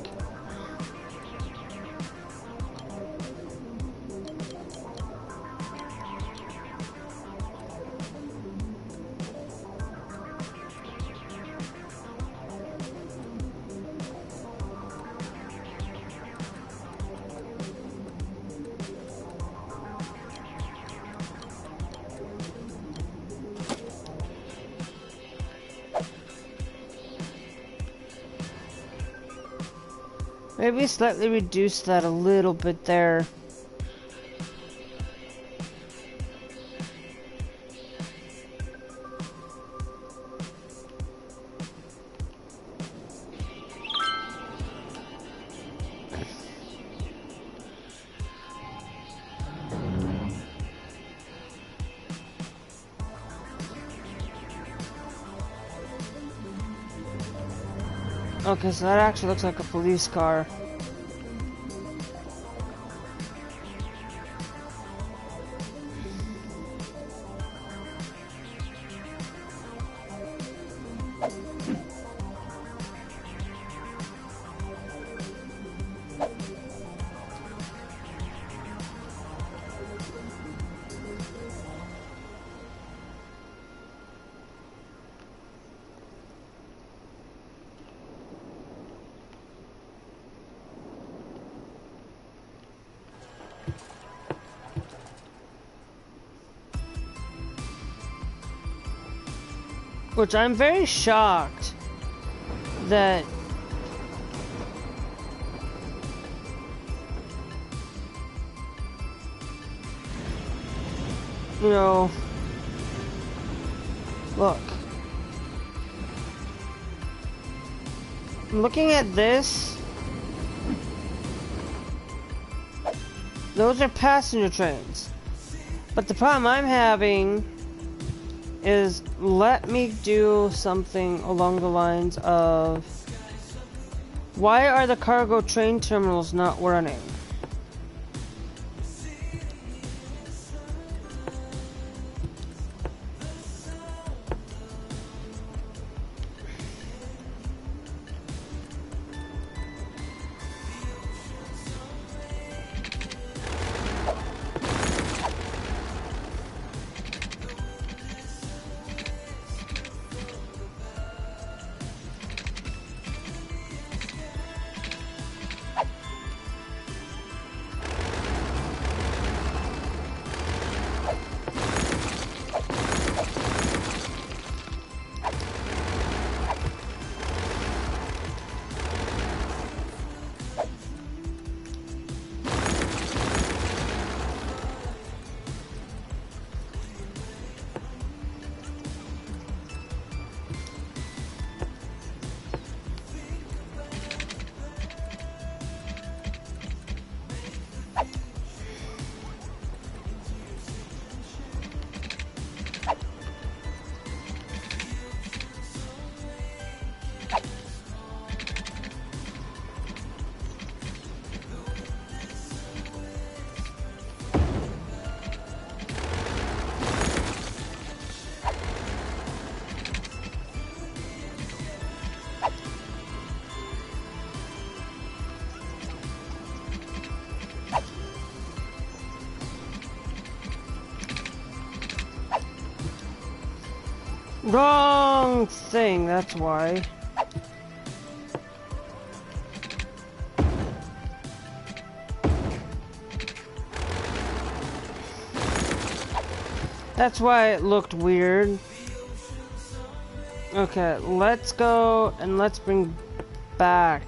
maybe slightly reduce that a little bit there. Okay, so that actually looks like a police car. Which I'm very shocked that you know, look. Looking at this, those are passenger trains. But the problem I'm having is, let me do something along the lines of, why are the cargo train terminals not running? Wrong thing, that's why. That's why it looked weird. Okay, let's go and let's bring back.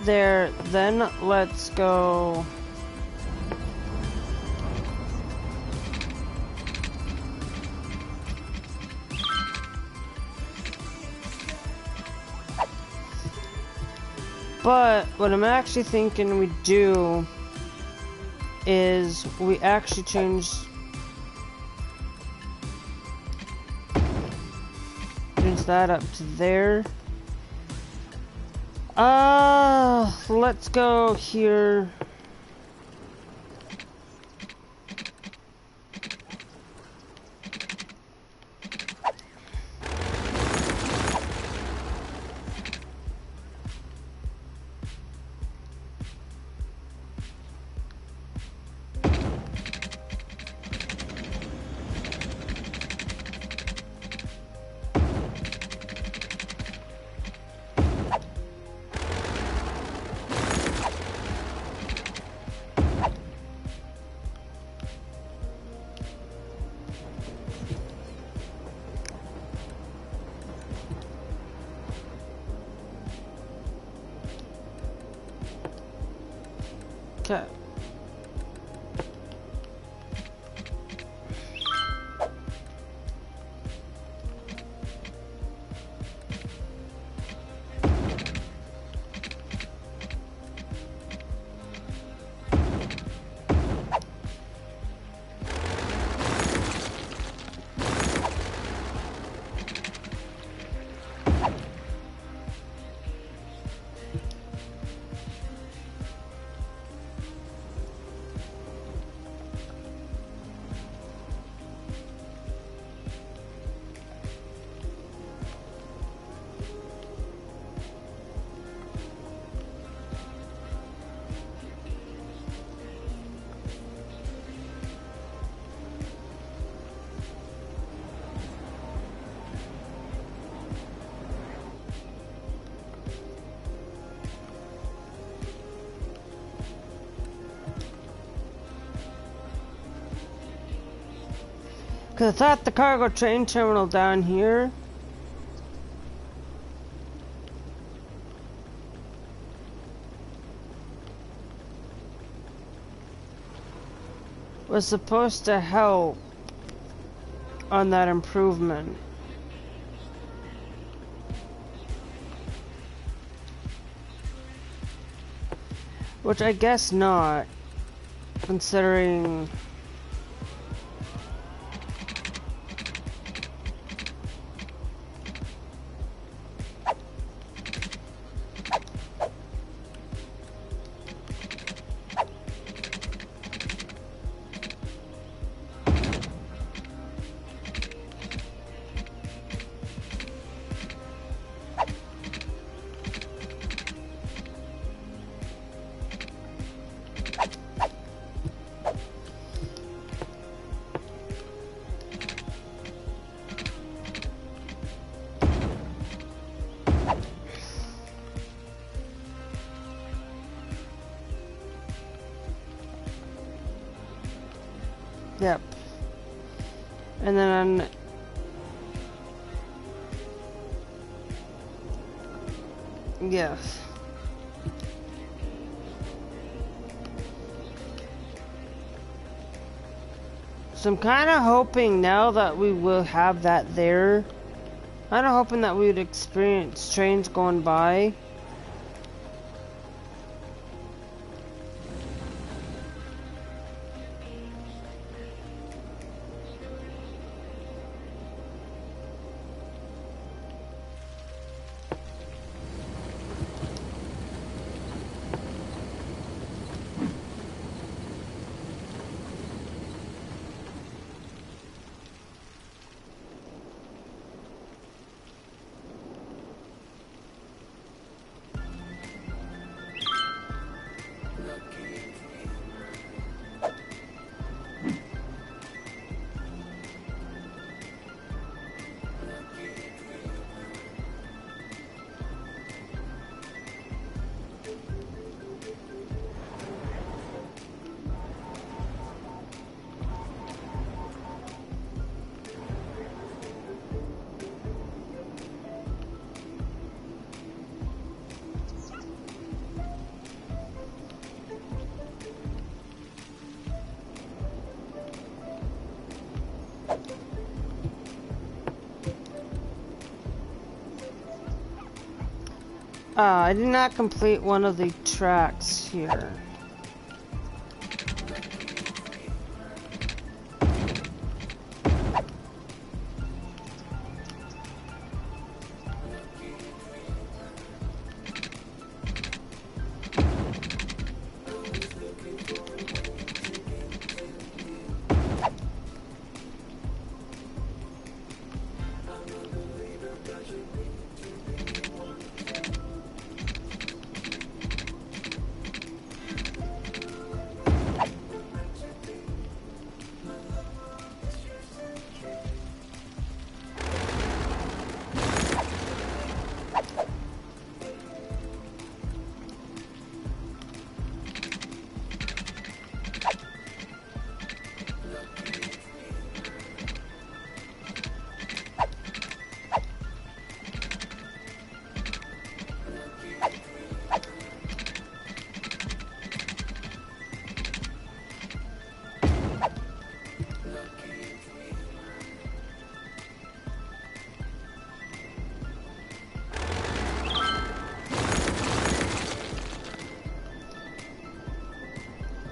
There, then let's go. But what I'm actually thinking we do is we actually change that up to there. Let's go here. Okay. Cause I thought the cargo train terminal down here was supposed to help on that improvement. Which I guess not, considering yep. And then yes. So I'm kind of hoping now that we will have that there, kind of hoping that we would experience trains going by. I did not complete one of the tracks here.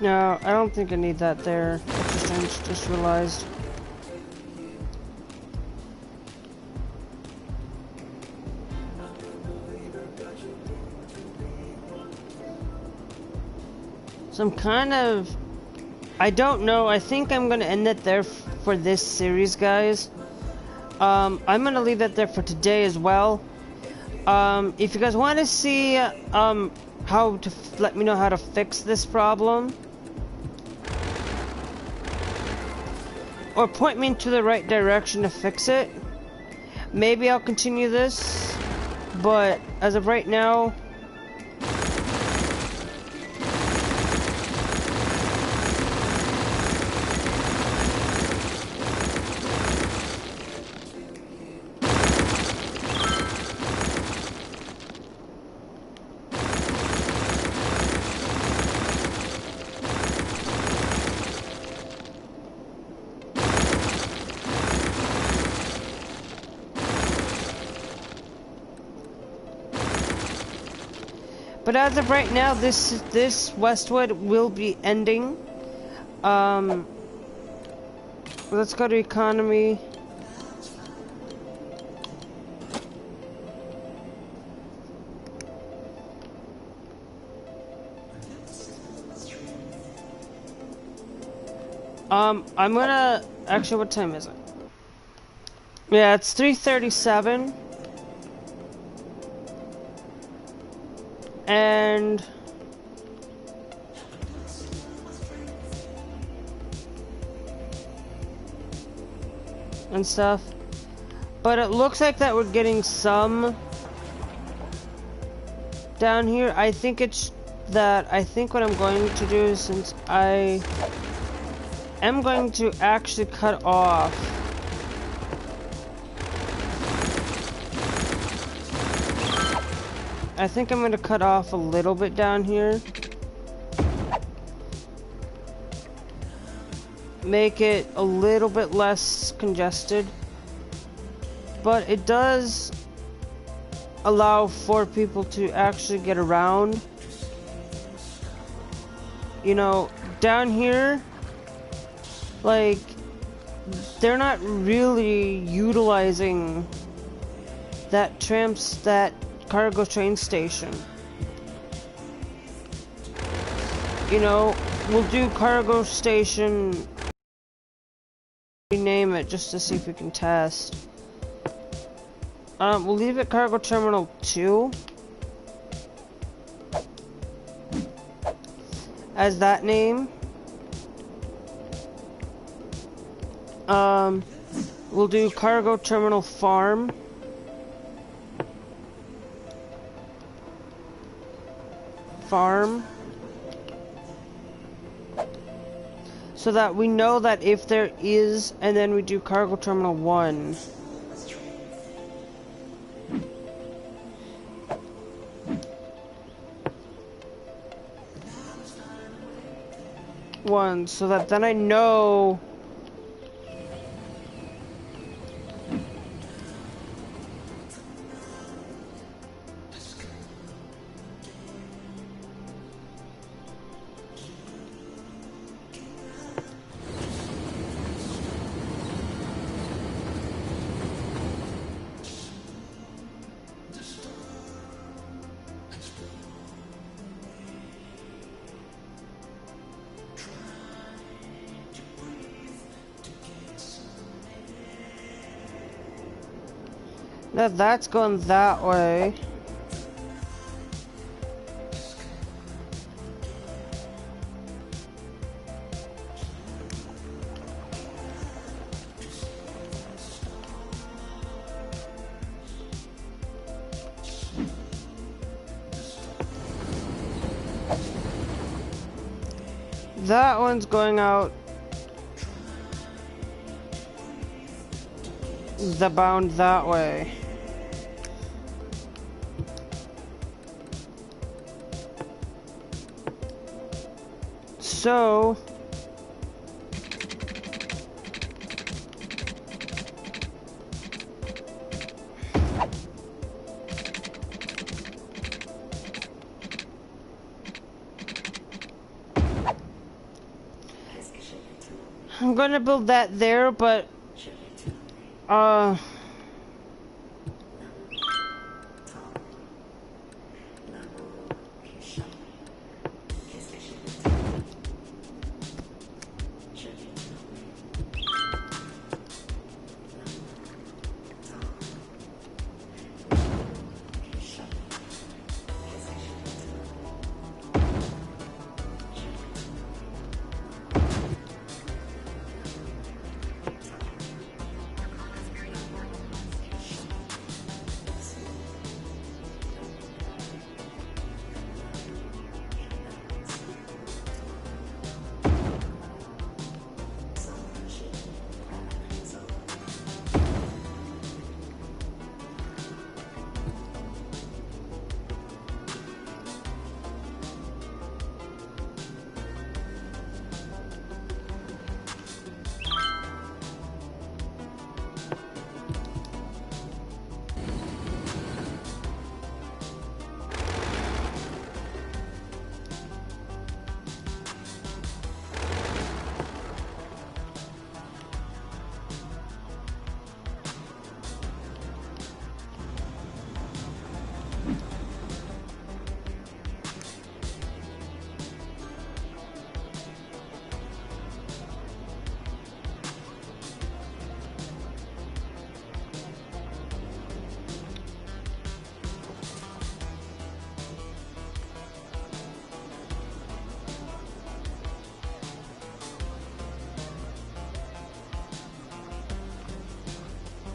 No, I don't think I need that there. I just realized. So I'm kind of... I don't know. I think I'm going to end it there for this series, guys. I'm going to leave that there for today as well. If you guys want to see how to let me know how to fix this problem, or point me into the right direction to fix it, maybe I'll continue this, but as of right now, but as of right now, this Westwood will be ending. Let's go to economy. I'm gonna... Actually, what time is it? Yeah, it's 3:37. And... stuff. But it looks like that we're getting some down here. I think it's that... I think what I'm going to do, since I am going to actually cut off I think I'm going to cut off a little bit down here. Make it a little bit less congested. But it does allow for people to actually get around. You know, down here, like, they're not really utilizing that cargo train station. You know, we'll do cargo station, rename it just to see if we can test. We'll leave it cargo terminal 2 as that name. We'll do cargo terminal farm. So that we know that if there is, and then we do cargo terminal 1. So that then I know That's going that way. That one's going out the bound that way. So I'm gonna build that there, but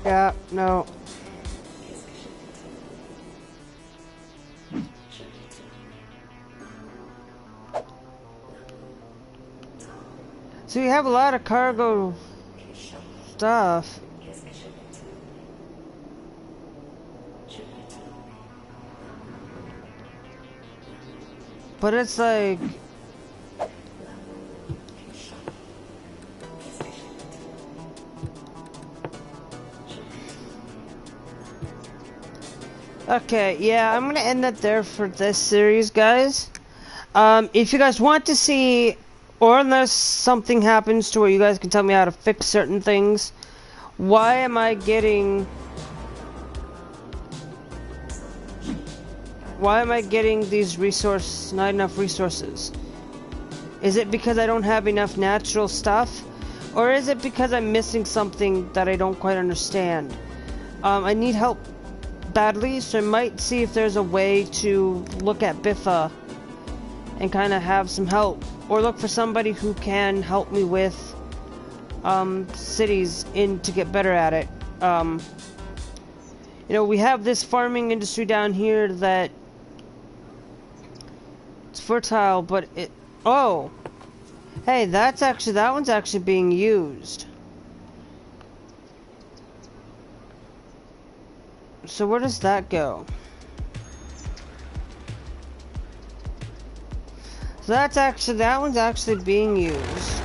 yeah, no. So you have a lot of cargo stuff. But it's like okay, yeah, I'm gonna end that there for this series, guys. If you guys want to see, or unless something happens to where you guys can tell me how to fix certain things, why am I getting these not enough resources? Is it because I don't have enough natural stuff? Or is it because I'm missing something that I don't quite understand? I need help badly, so I might see if there's a way to look at Biffa and kind of have some help, or look for somebody who can help me with cities to get better at it. You know, we have this farming industry down here that it's fertile, but oh, hey, that one's actually being used. So where does that go? So that one's actually being used.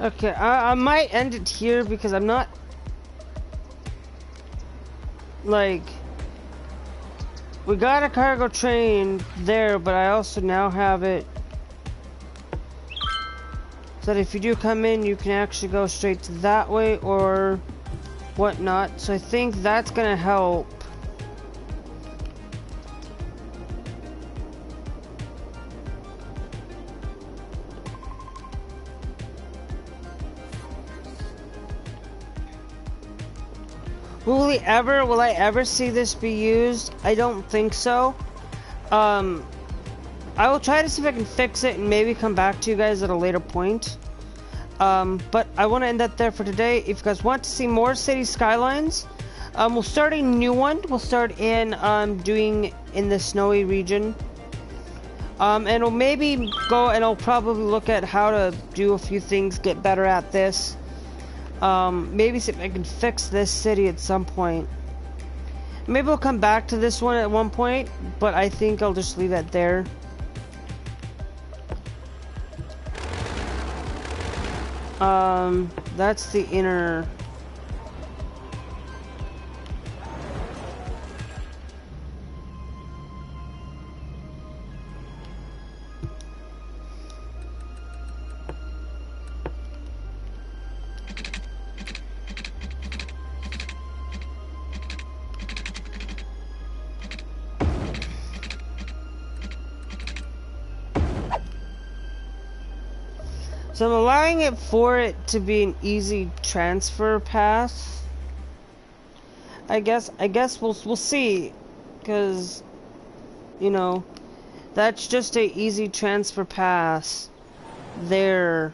Okay, I might end it here because I'm not like, we got a cargo train there, but I also now have it so that if you do come in, you can actually go straight to that way or whatnot. So I think that's gonna help. Will I ever see this be used? I don't think so. I will try to see if I can fix it and maybe come back to you guys at a later point. But I want to end that there for today. If you guys want to see more City Skylines, we'll start a new one. We'll start in doing in the snowy region. And we'll maybe go and I'll probably look at how to do a few things, get better at this. Maybe see if I can fix this city at some point. Maybe I'll come back to this one at one point, but I think I'll just leave it there. That's the inner. So I'm allowing it for it to be an easy transfer path. I guess we'll see, because you know that's just a easy transfer pass there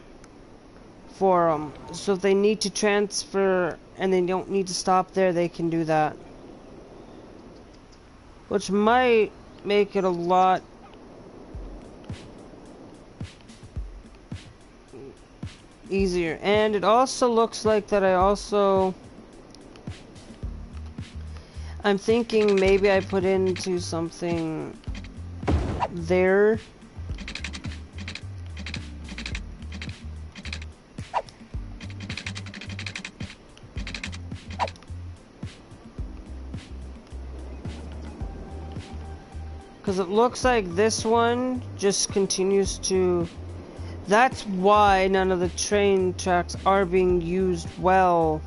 for them. So if they need to transfer and they don't need to stop there, they can do that, which might make it a lot easier. And it also looks like that I'm thinking maybe I put into something there. Because it looks like this one just continues to. That's why none of the train tracks are being used well.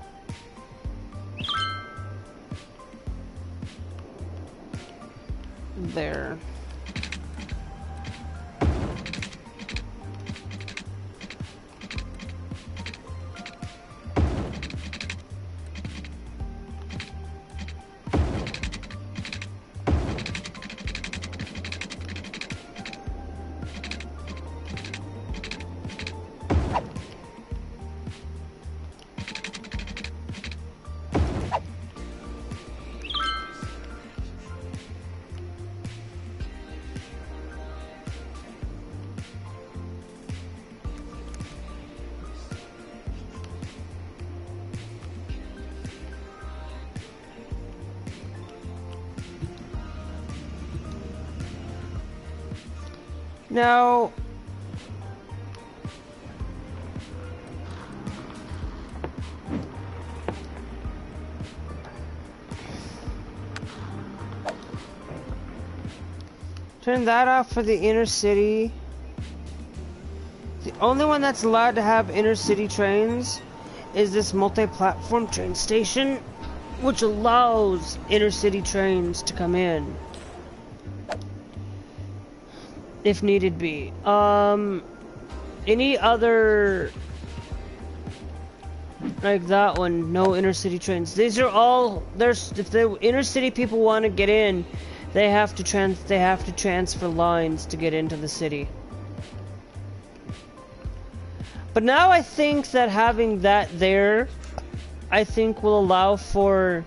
There. Now, turn that off for the inner city. The only one that's allowed to have inner city trains is this multi-platform train station, which allows inner city trains to come in if needed be. Any other like that one, no inner city trains. These are all if the inner city people want to get in, they have to transfer lines to get into the city. But now I think that having that there, I think will allow for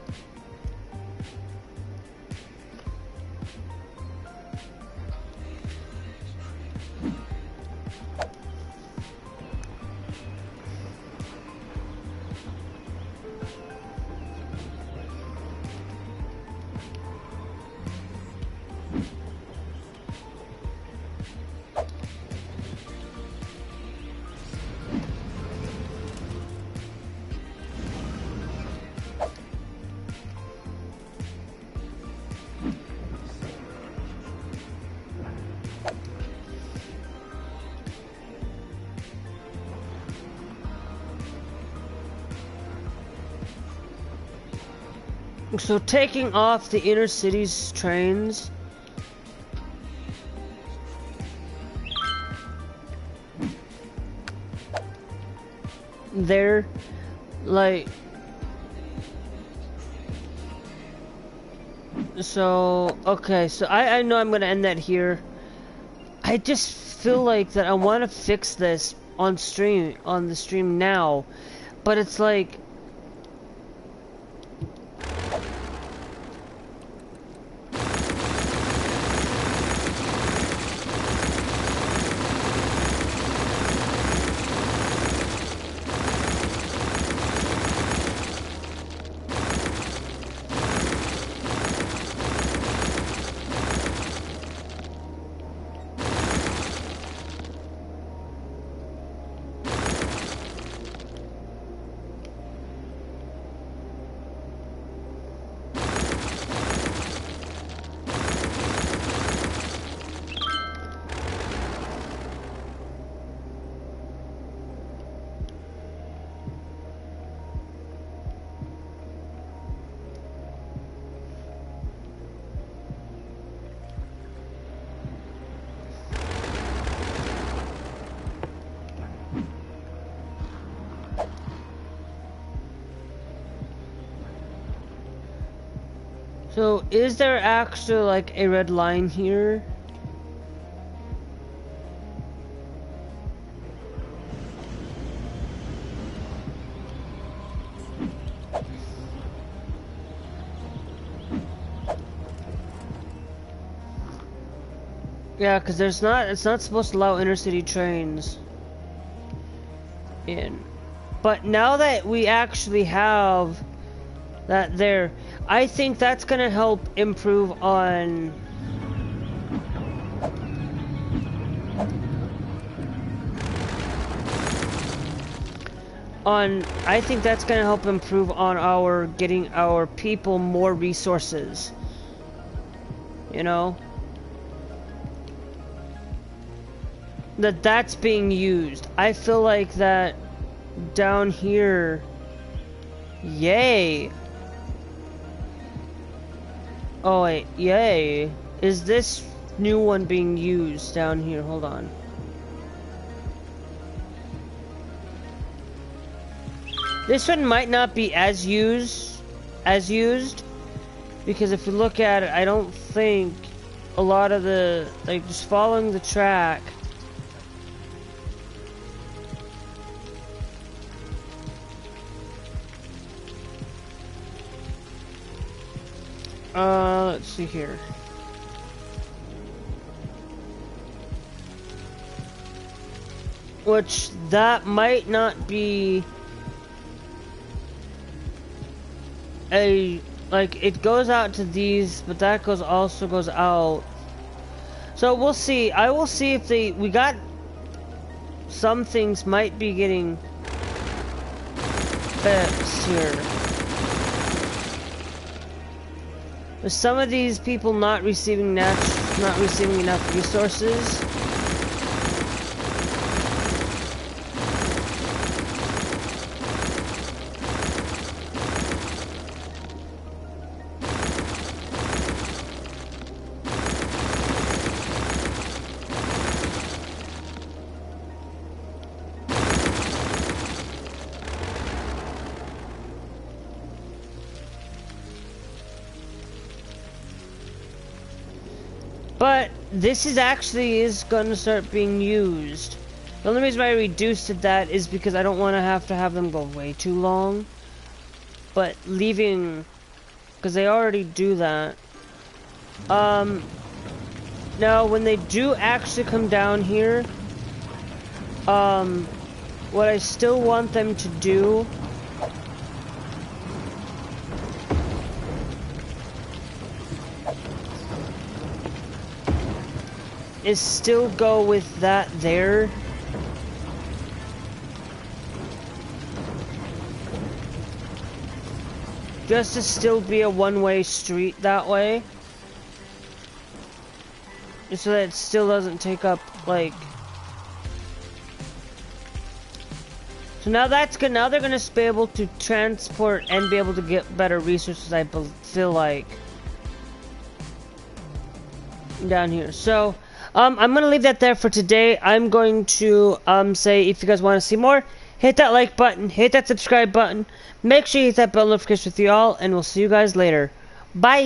So taking off the inner cities trains. They're like, so okay, so I know I'm gonna end that here. I just feel like that I want to fix this on the stream now, but it's like so is there actually like a red line here? Yeah, because it's not supposed to allow intercity trains in. But now that we actually have that there, I think that's gonna help improve on I think that's gonna help improve on our getting our people more resources. You know? That's being used. I feel like that down here. Yay. Oh wait, yay. Is this new one being used down here? Hold on. This one might not be as used because if you look at it, I don't think a lot of the, like, just following the track. Let's see here. Which, that might not be a, like, it goes out to these, but that also goes out. So we'll see. I will see if we got some things might be getting fixed here. With some of these people not receiving enough resources. But this is going to start being used. The only reason why I reduced that is because I don't want to have them go way too long. But leaving, because they already do that. Now when they do actually come down here, what I still want them to do is still go with that there. Just to still be a one-way street that way. So that it still doesn't take up, like... So now that's good. Now they're gonna be able to transport and be able to get better resources, I feel like. Down here. So, I'm gonna leave that there for today. I'm going to, say if you guys want to see more, hit that like button, hit that subscribe button, make sure you hit that bell notification with you all, and we'll see you guys later. Bye!